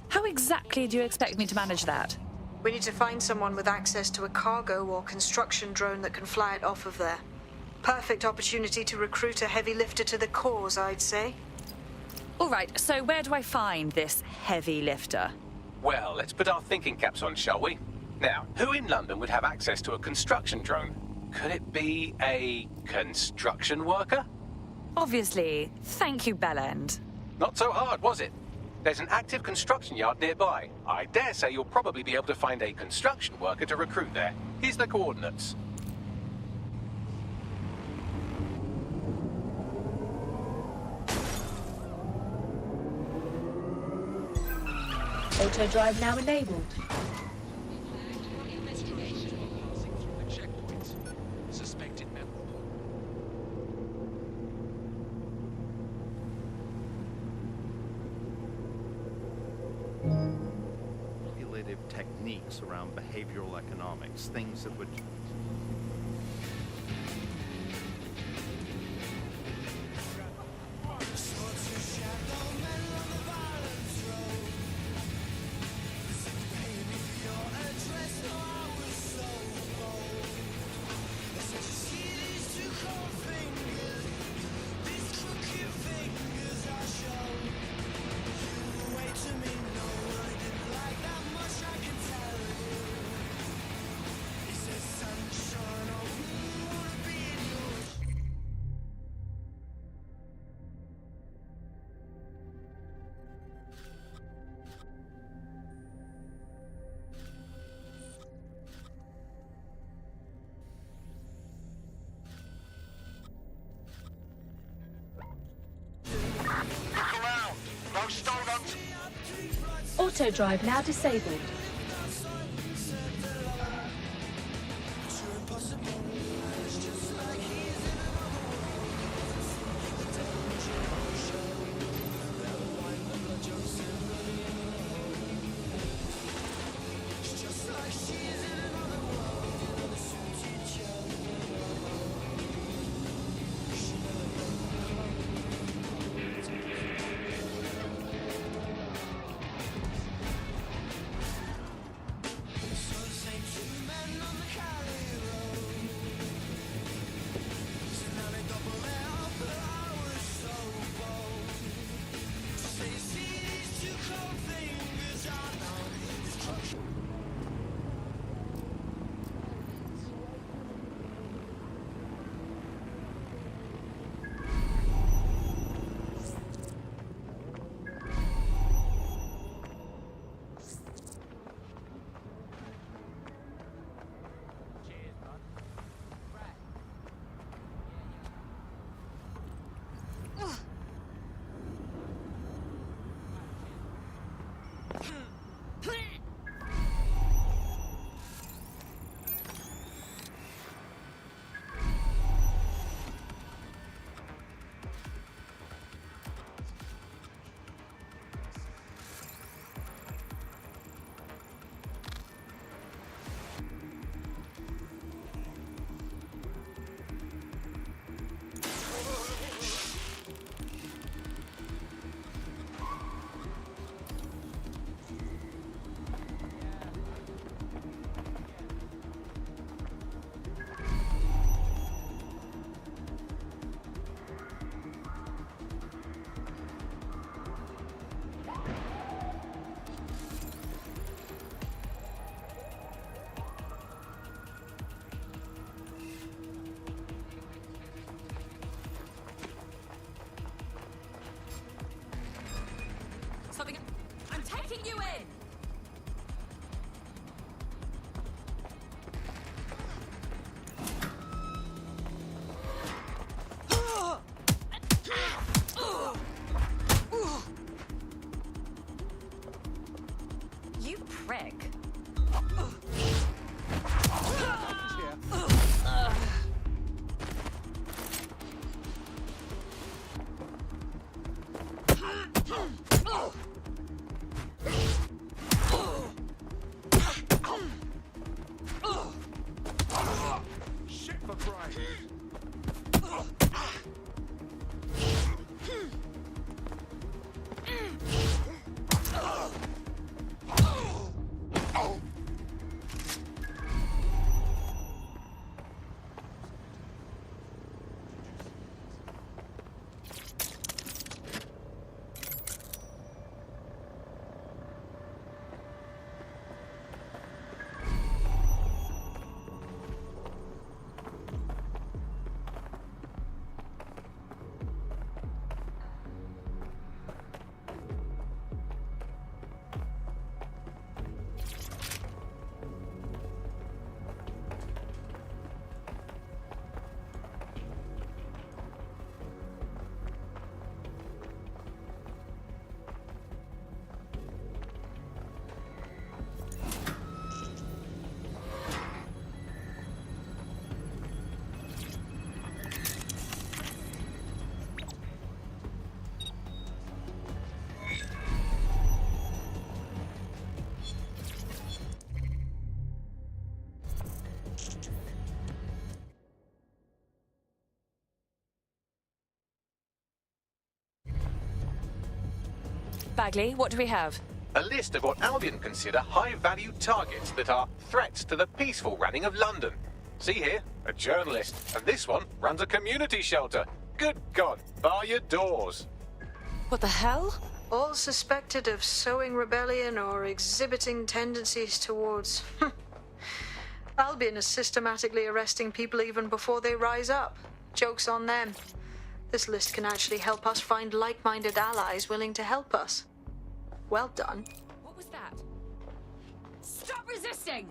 [SPEAKER 20] How exactly do you expect me to manage that?
[SPEAKER 7] We need to find someone with access to a cargo or construction drone that can fly it off of there. Perfect opportunity to recruit a heavy lifter to the cause, I'd say.
[SPEAKER 20] All right, so where do I find this heavy lifter?
[SPEAKER 3] Well, let's put our thinking caps on, shall we? Now, who in London would have access to a construction drone? Could it be a construction worker?
[SPEAKER 20] Obviously. Thank you, Bellend.
[SPEAKER 3] Not so hard, was it? There's an active construction yard nearby. I dare say you'll probably be able to find a construction worker to recruit there. Here's the coordinates.
[SPEAKER 18] Auto drive now enabled.
[SPEAKER 14] Manipulative techniques around behavioral economics, things that would
[SPEAKER 18] Auto drive now disabled.
[SPEAKER 20] letting you in! You prick.
[SPEAKER 9] Shit for brains.
[SPEAKER 20] Bagley, what do we have?
[SPEAKER 3] A list of what Albion consider high-value targets that are threats to the peaceful running of London. See here, a journalist, and this one runs a community shelter. Good God, bar your doors.
[SPEAKER 20] What the hell?
[SPEAKER 7] All suspected of sowing rebellion or exhibiting tendencies towards... Albion is systematically arresting people even before they rise up. Joke's on them. This list can actually help us find like-minded allies willing to help us. Well done.
[SPEAKER 20] What was that? Stop resisting!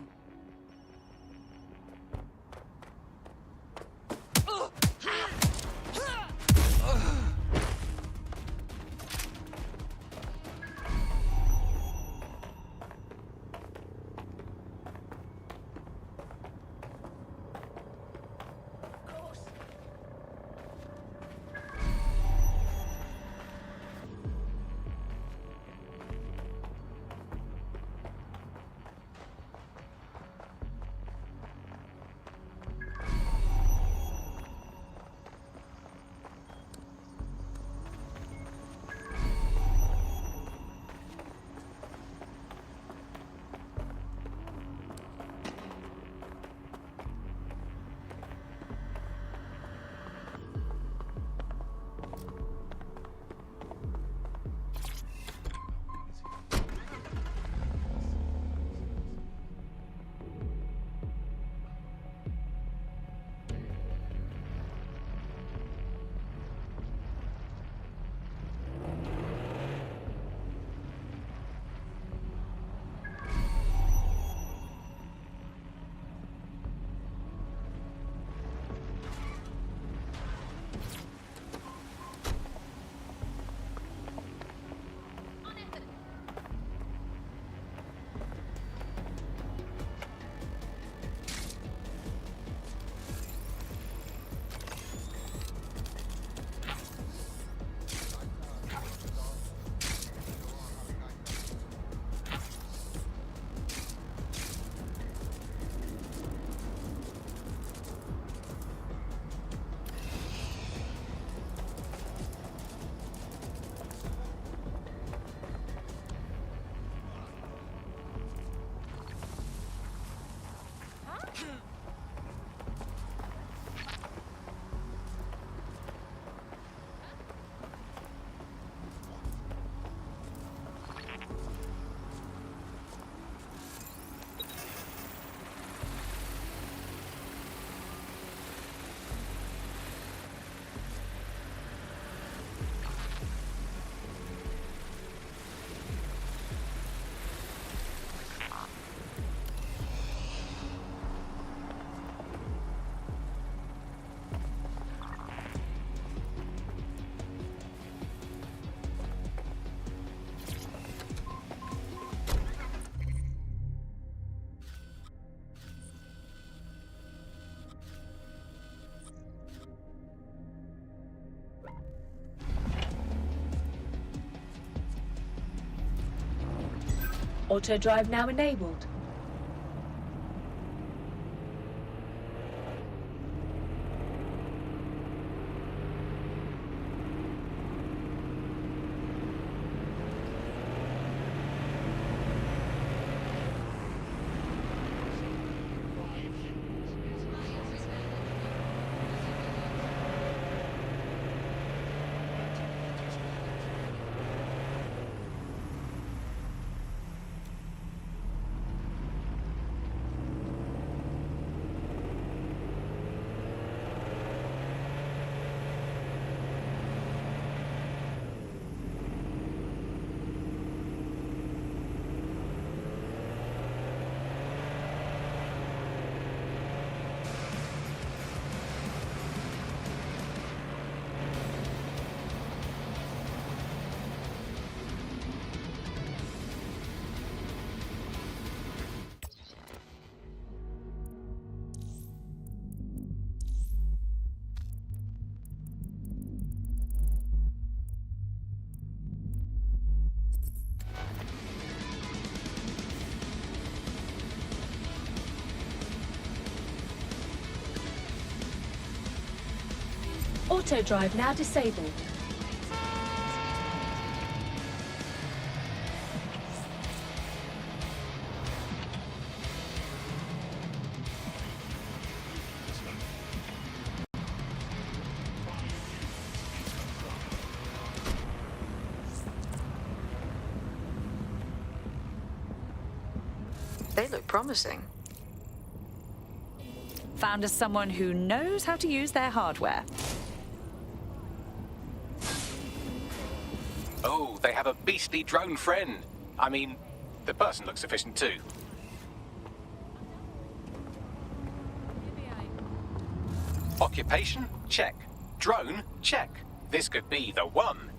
[SPEAKER 18] Auto drive now enabled. Auto drive now disabled.
[SPEAKER 7] They look promising.
[SPEAKER 20] Found us someone who knows how to use their hardware.
[SPEAKER 3] Oh, they have a beastly drone friend. I mean, the person looks efficient too. Occupation? Check. Drone? Check. This could be the one.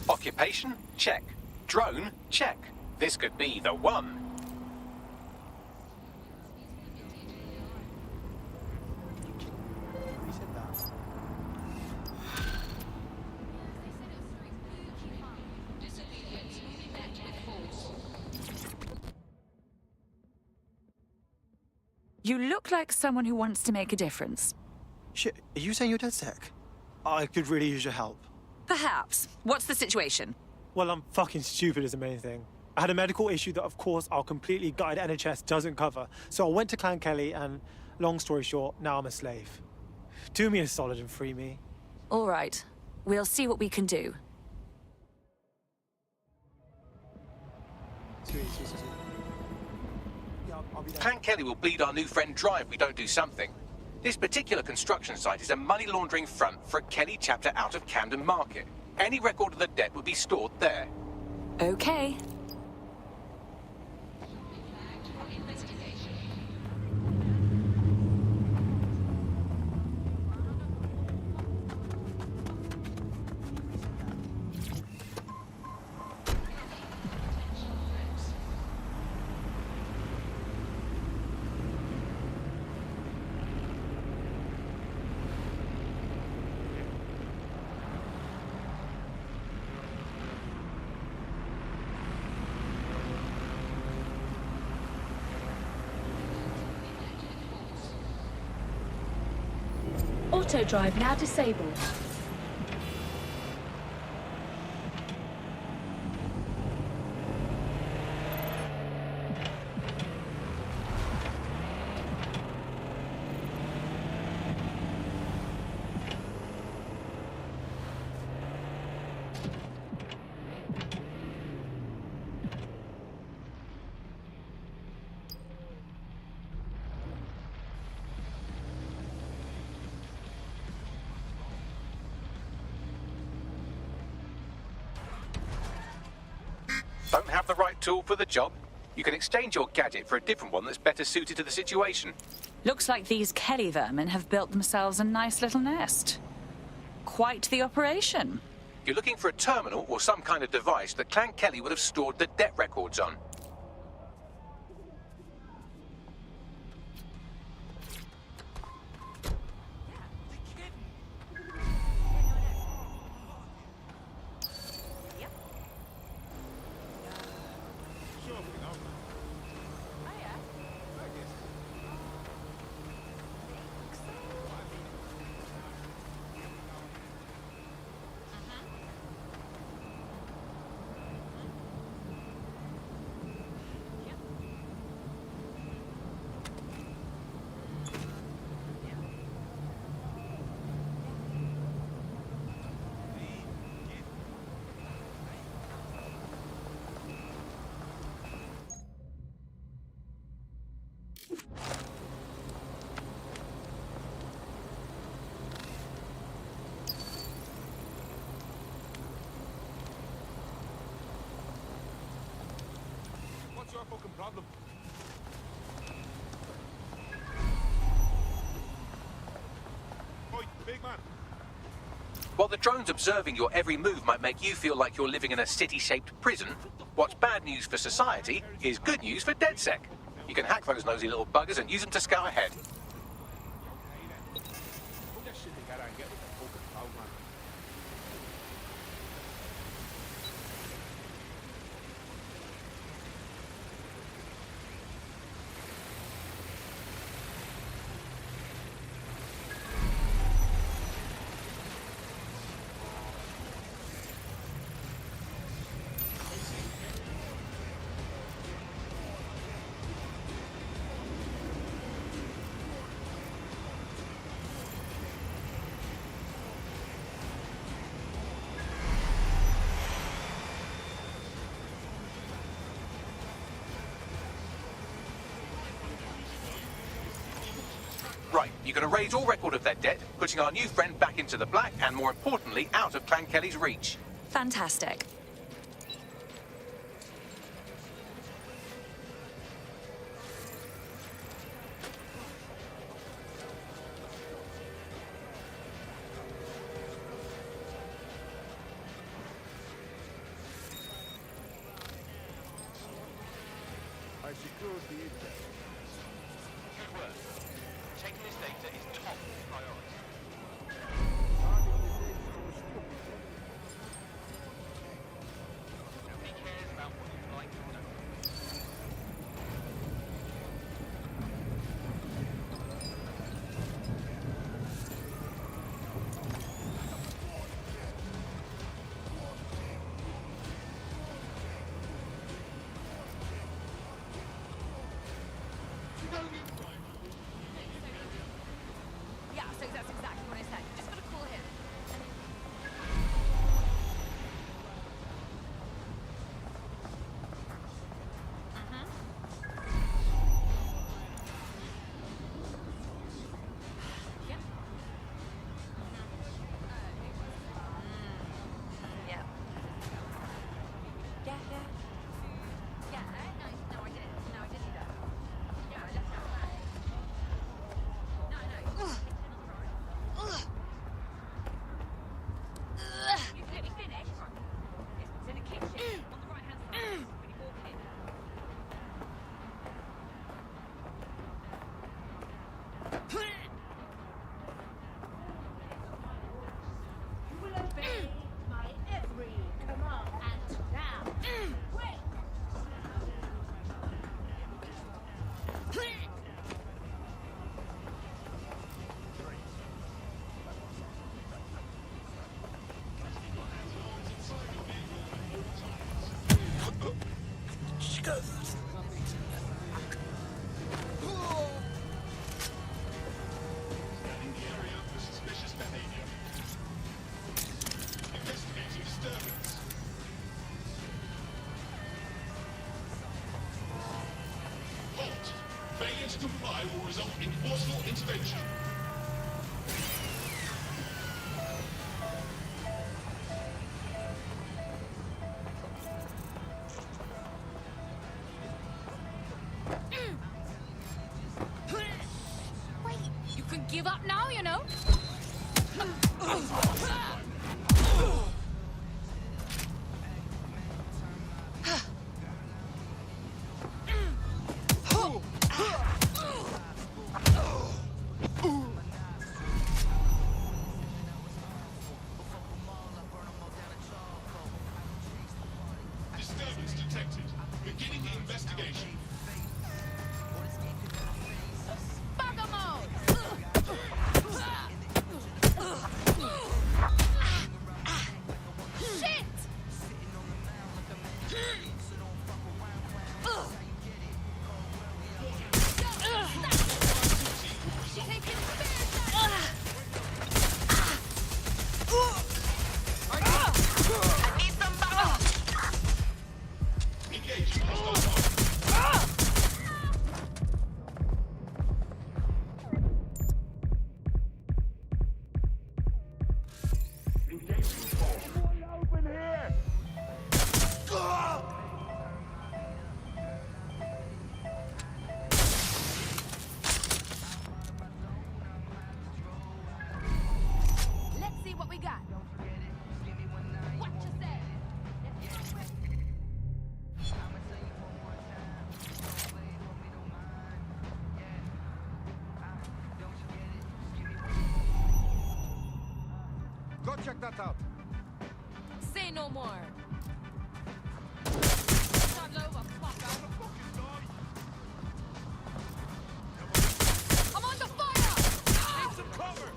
[SPEAKER 3] Occupation? Check. Drone? Check. This could be the one.
[SPEAKER 20] You look like someone who wants to make a difference.
[SPEAKER 6] Shit, are you saying you're DedSec? I could really use your help.
[SPEAKER 20] Perhaps. What's the situation?
[SPEAKER 6] Well, I'm fucking stupid is the main thing. I had a medical issue that, of course, our completely gutted NHS doesn't cover. So I went to Clan Kelly and, long story short, now I'm a slave. Do me a solid and free me.
[SPEAKER 20] All right. We'll see what we can do.
[SPEAKER 6] Sweet.
[SPEAKER 3] Clan Kelly will bleed our new friend dry if we don't do something. This particular construction site is a money laundering front for a Kelly chapter out of Camden Market. Any record of the debt would be stored there.
[SPEAKER 20] Okay.
[SPEAKER 18] Auto drive now disabled.
[SPEAKER 3] Don't have the right tool for the job? You can exchange your gadget for a different one that's better suited to the situation.
[SPEAKER 20] Looks like these Kelly vermin have built themselves a nice little nest. Quite the operation.
[SPEAKER 3] You're looking for a terminal or some kind of device that Clan Kelly would have stored the debt records on.
[SPEAKER 9] What's your fucking problem? Oi, big man.
[SPEAKER 3] While the drones observing your every move might make you feel like you're living in a city-shaped prison, what's bad news for society is good news for DedSec. You can hack those nosy little buggers and use them to scout ahead.
[SPEAKER 9] Put that shit together and get with the fucking flow, man.
[SPEAKER 3] Right, you can erase all record of their debt, putting our new friend back into the black and, more importantly, out of Clan Kelly's reach.
[SPEAKER 20] Fantastic.
[SPEAKER 9] I secured the internet.
[SPEAKER 17] Good work. Taking this data is top priority. Nobody cares about what you like or don't.
[SPEAKER 19] Yeah, so that's exactly what I said. You just gotta call him. Yep. Yeah. Yeah, yeah. Yeah, no, I didn't. No, I didn't either. Yeah, I left out back. No, no. You finished? It's in the kitchen, on the right-hand side, when you walk in.
[SPEAKER 10] You will obey my every command. And now, wait!
[SPEAKER 15] Failure to comply will result in forceful intervention.
[SPEAKER 19] Wait, you can give up now, you know?
[SPEAKER 15] detected. Beginning investigation.
[SPEAKER 19] Let's see what we got. What you say?
[SPEAKER 9] Go check that out.
[SPEAKER 19] Say no more. I'm on the fire! Need some cover!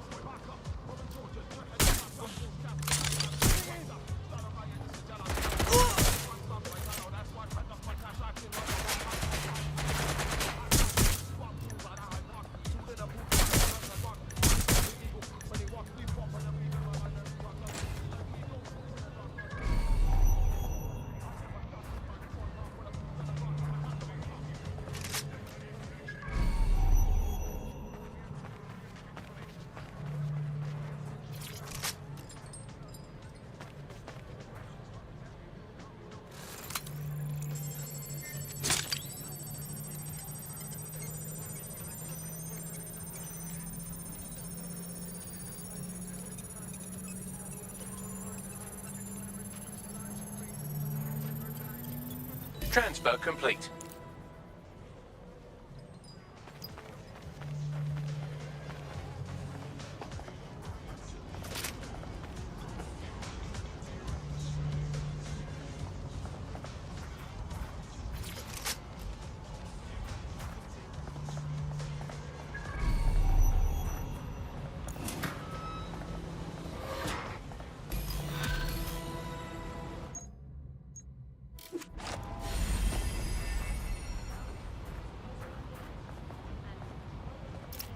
[SPEAKER 3] Transfer complete.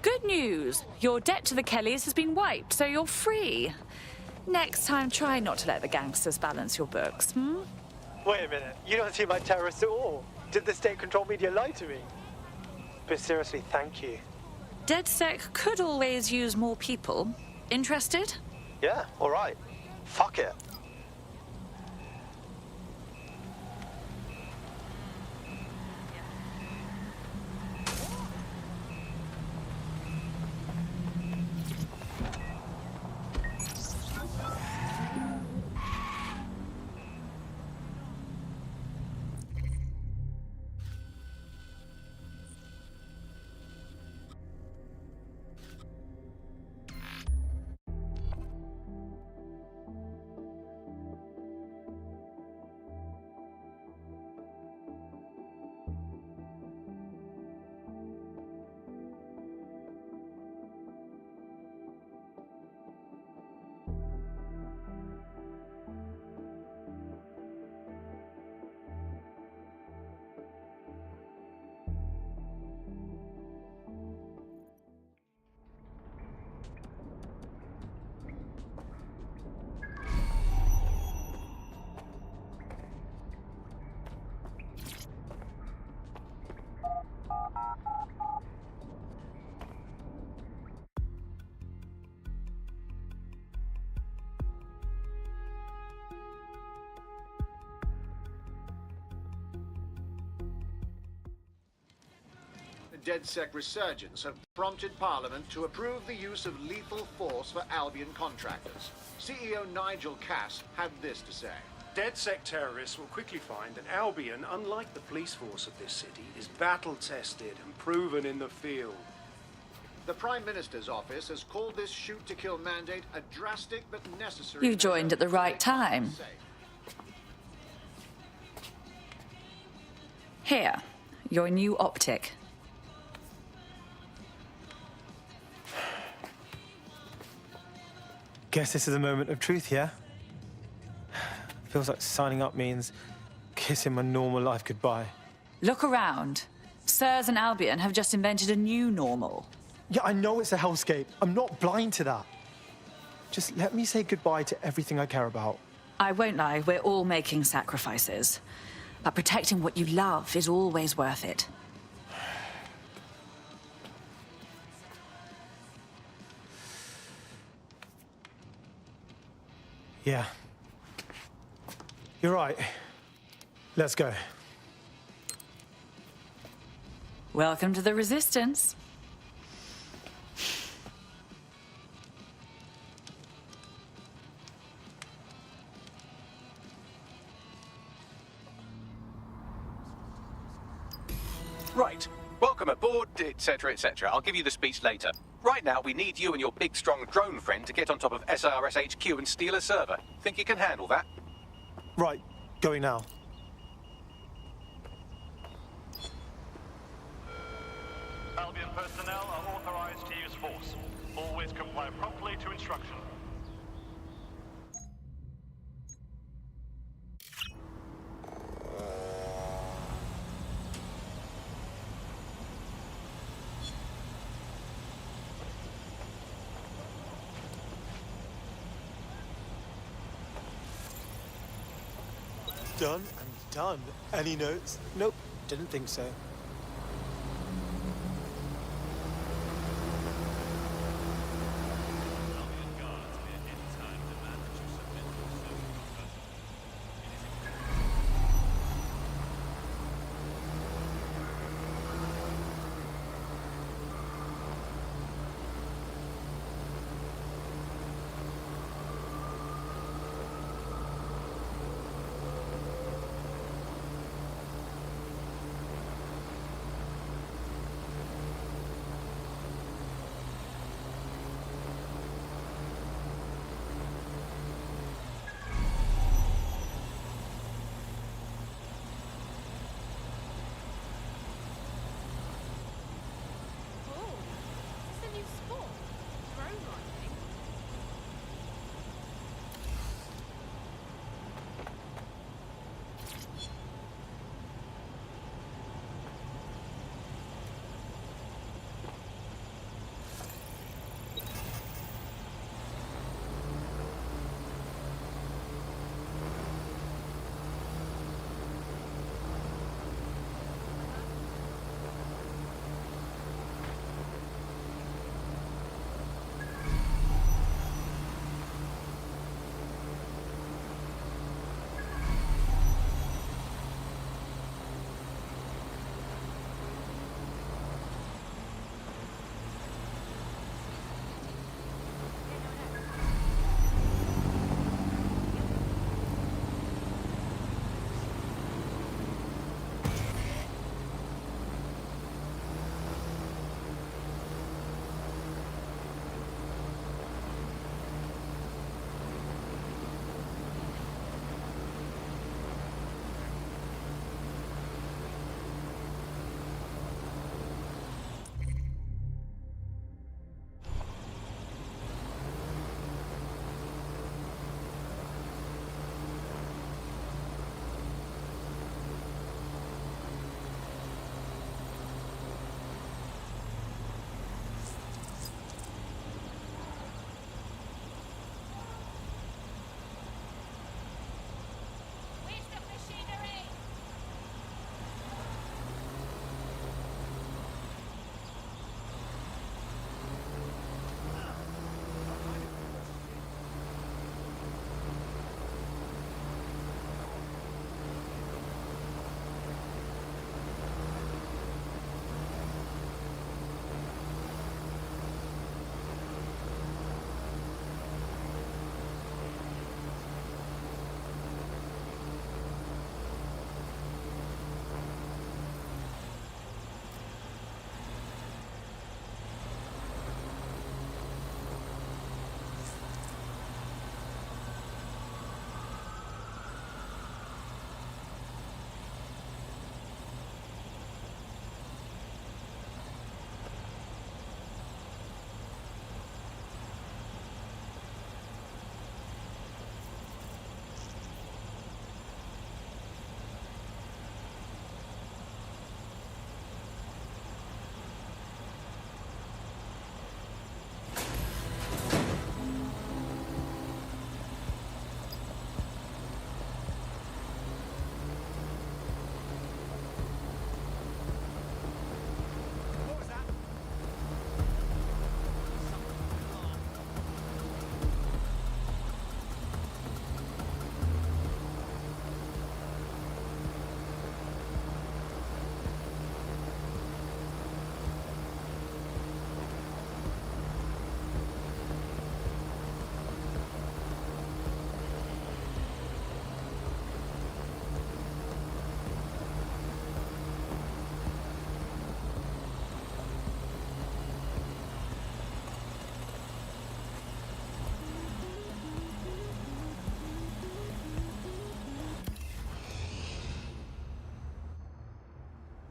[SPEAKER 20] Good news. Your debt to the Kellys has been wiped, so you're free. Next time, try not to let the gangsters balance your books, hmm?
[SPEAKER 6] Wait a minute. You don't seem like terrorists at all. Did the state-controlled media lie to me? But seriously, thank you.
[SPEAKER 20] DedSec could always use more people. Interested?
[SPEAKER 6] Yeah, all right. Fuck it.
[SPEAKER 2] DedSec resurgence have prompted Parliament to approve the use of lethal force for Albion contractors. CEO Nigel Cass had this to say.
[SPEAKER 16] DedSec terrorists will quickly find that Albion, unlike the police force of this city, is battle-tested and proven in the field.
[SPEAKER 2] The Prime Minister's office has called this shoot-to-kill mandate a drastic but necessary...
[SPEAKER 20] You joined at the right time. Here, your new optic.
[SPEAKER 6] Guess this is a moment of truth, yeah? Feels like signing up means kissing my normal life goodbye.
[SPEAKER 20] Look around. Sirs and Albion have just invented a new normal.
[SPEAKER 6] Yeah, I know it's a hellscape. I'm not blind to that. Just let me say goodbye to everything I care about.
[SPEAKER 20] I won't lie, we're all making sacrifices. But protecting what you love is always worth it.
[SPEAKER 6] Yeah. You're right. Let's go.
[SPEAKER 20] Welcome to the Resistance.
[SPEAKER 3] Right. Welcome aboard, etc., etc. I'll give you the speech later. Right now, we need you and your big, strong drone friend to get on top of SRS HQ and steal a server. Think you can handle that?
[SPEAKER 6] Right. Going now.
[SPEAKER 13] Albion personnel are authorized to use force. Always comply promptly to instruction.
[SPEAKER 6] Done and done. Any notes? Nope. Didn't think so.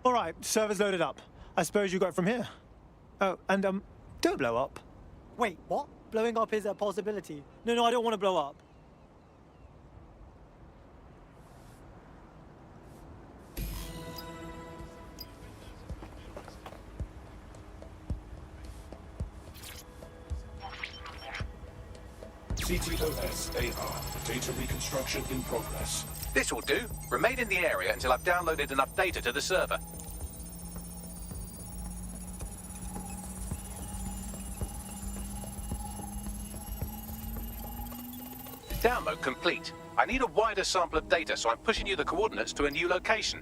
[SPEAKER 6] All right, server's loaded up. I suppose you got it from here. Oh, and don't blow up. Wait, what? Blowing up is a possibility. No, I don't want to blow up.
[SPEAKER 15] CTOS AR. Data reconstruction in progress.
[SPEAKER 3] This will do. Remain in the area until I've downloaded enough data to the server. Download complete. I need a wider sample of data, so I'm pushing you the coordinates to a new location.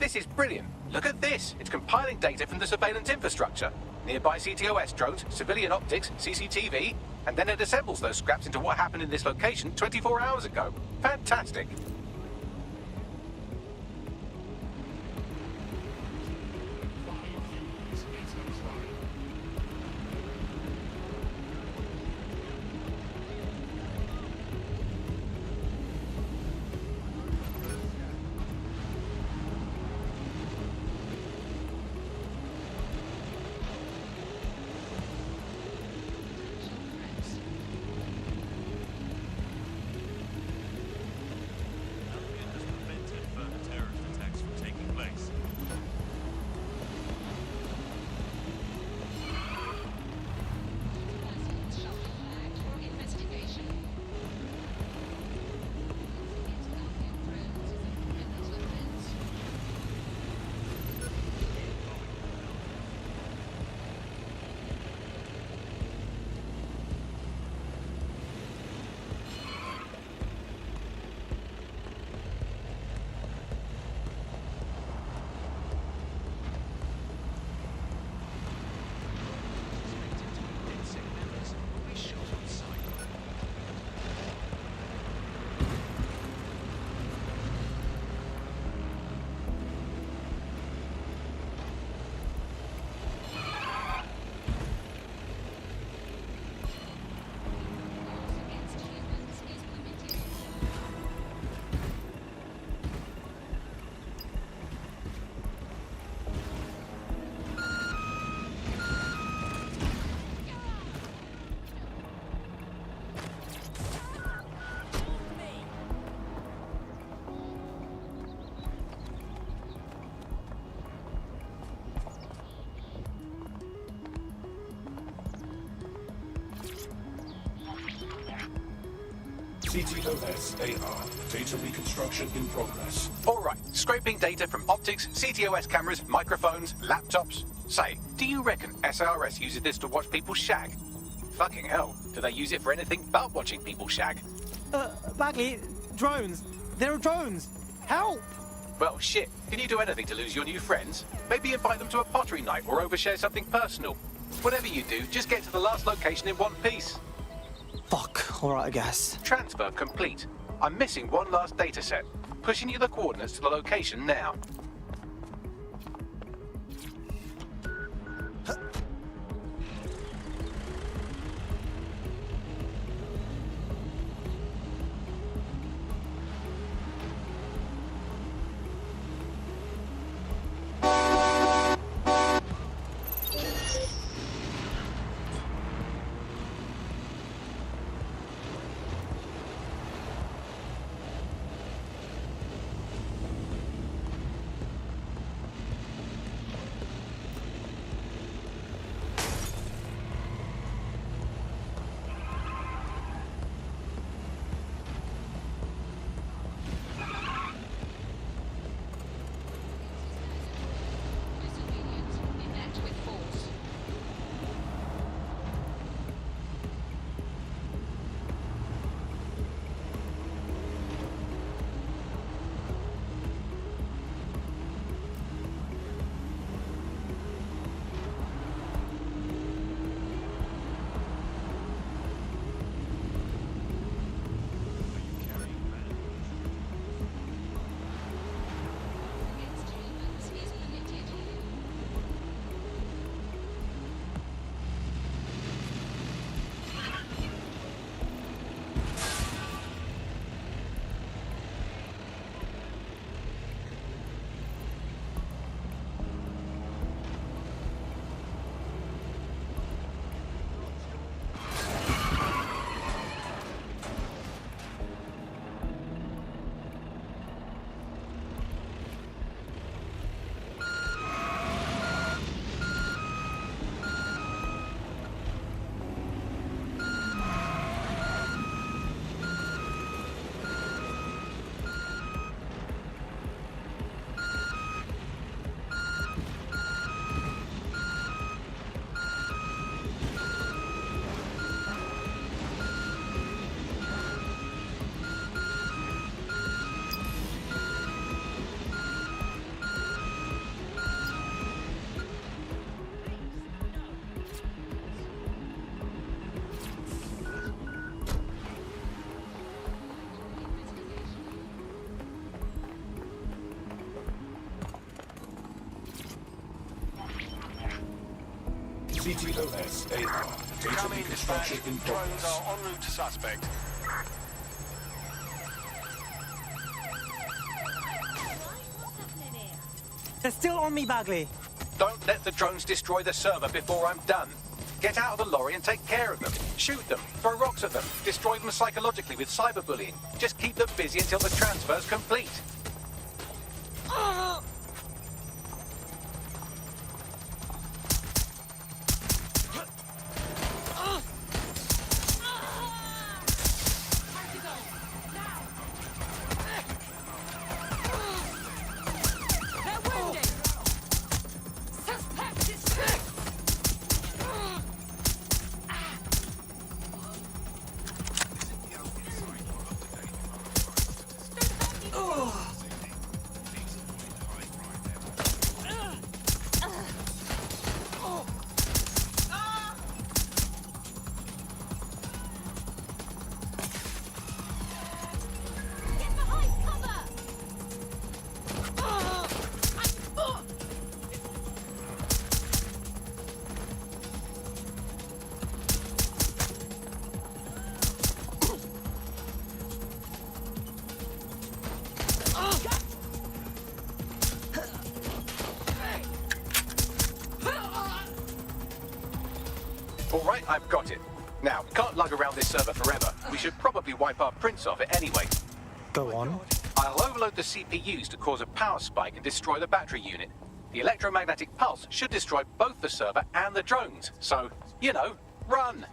[SPEAKER 3] This is brilliant. Look at this. It's compiling data from the surveillance infrastructure. Nearby CTOS drones, civilian optics, CCTV, and then it assembles those scraps into what happened in this location 24 hours ago. Fantastic.
[SPEAKER 15] CTOS AR. Data reconstruction in progress.
[SPEAKER 3] All right, scraping data from optics, CTOS cameras, microphones, laptops. Say, do you reckon SRS uses this to watch people shag? Fucking hell, do they use it for anything but watching people shag?
[SPEAKER 6] Bagley, drones. There are drones. Help!
[SPEAKER 3] Well, shit, can you do anything to lose your new friends? Maybe invite them to a pottery night or overshare something personal. Whatever you do, just get to the last location in one piece.
[SPEAKER 6] Fuck, alright, I guess.
[SPEAKER 3] Transfer complete. I'm missing one last data set. Pushing you the coordinates to the location now.
[SPEAKER 15] CTOS AR. Data
[SPEAKER 17] Come in,
[SPEAKER 15] reconstruction
[SPEAKER 17] dispatch.
[SPEAKER 15] in
[SPEAKER 17] Drones
[SPEAKER 15] progress.
[SPEAKER 17] are en route to suspect.
[SPEAKER 6] They're still on me, Bagley.
[SPEAKER 3] Don't let the drones destroy the server before I'm done. Get out of the lorry and take care of them. Shoot them, throw rocks at them, destroy them psychologically with cyberbullying. Just keep them busy until the transfer's complete. All right, I've got it. Now, we can't lug around this server forever. We should probably wipe our prints off it anyway.
[SPEAKER 6] Go on.
[SPEAKER 3] I'll overload the CPUs to cause a power spike and destroy the battery unit. The electromagnetic pulse should destroy both the server and the drones. So, you know, run!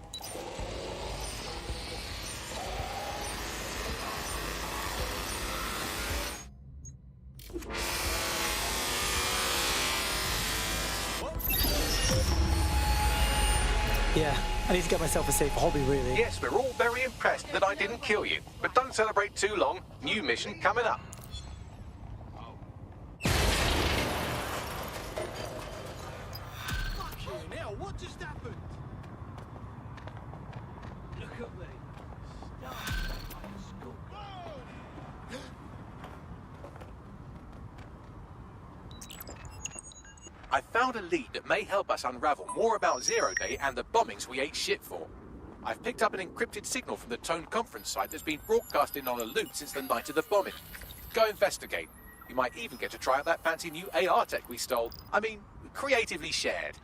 [SPEAKER 6] Yeah, I need to get myself a safer hobby, really.
[SPEAKER 3] Yes, we're all very impressed that I didn't kill you. But don't celebrate too long. New mission coming up.
[SPEAKER 12] Fucking hell, what just happened? Look at me.
[SPEAKER 3] I found a lead that may help us unravel more about Zero Day and the bombings we ate shit for. I've picked up an encrypted signal from the Tone conference site that's been broadcasting on a loop since the night of the bombing. Go investigate. You might even get to try out that fancy new AR tech we stole. I mean, creatively shared.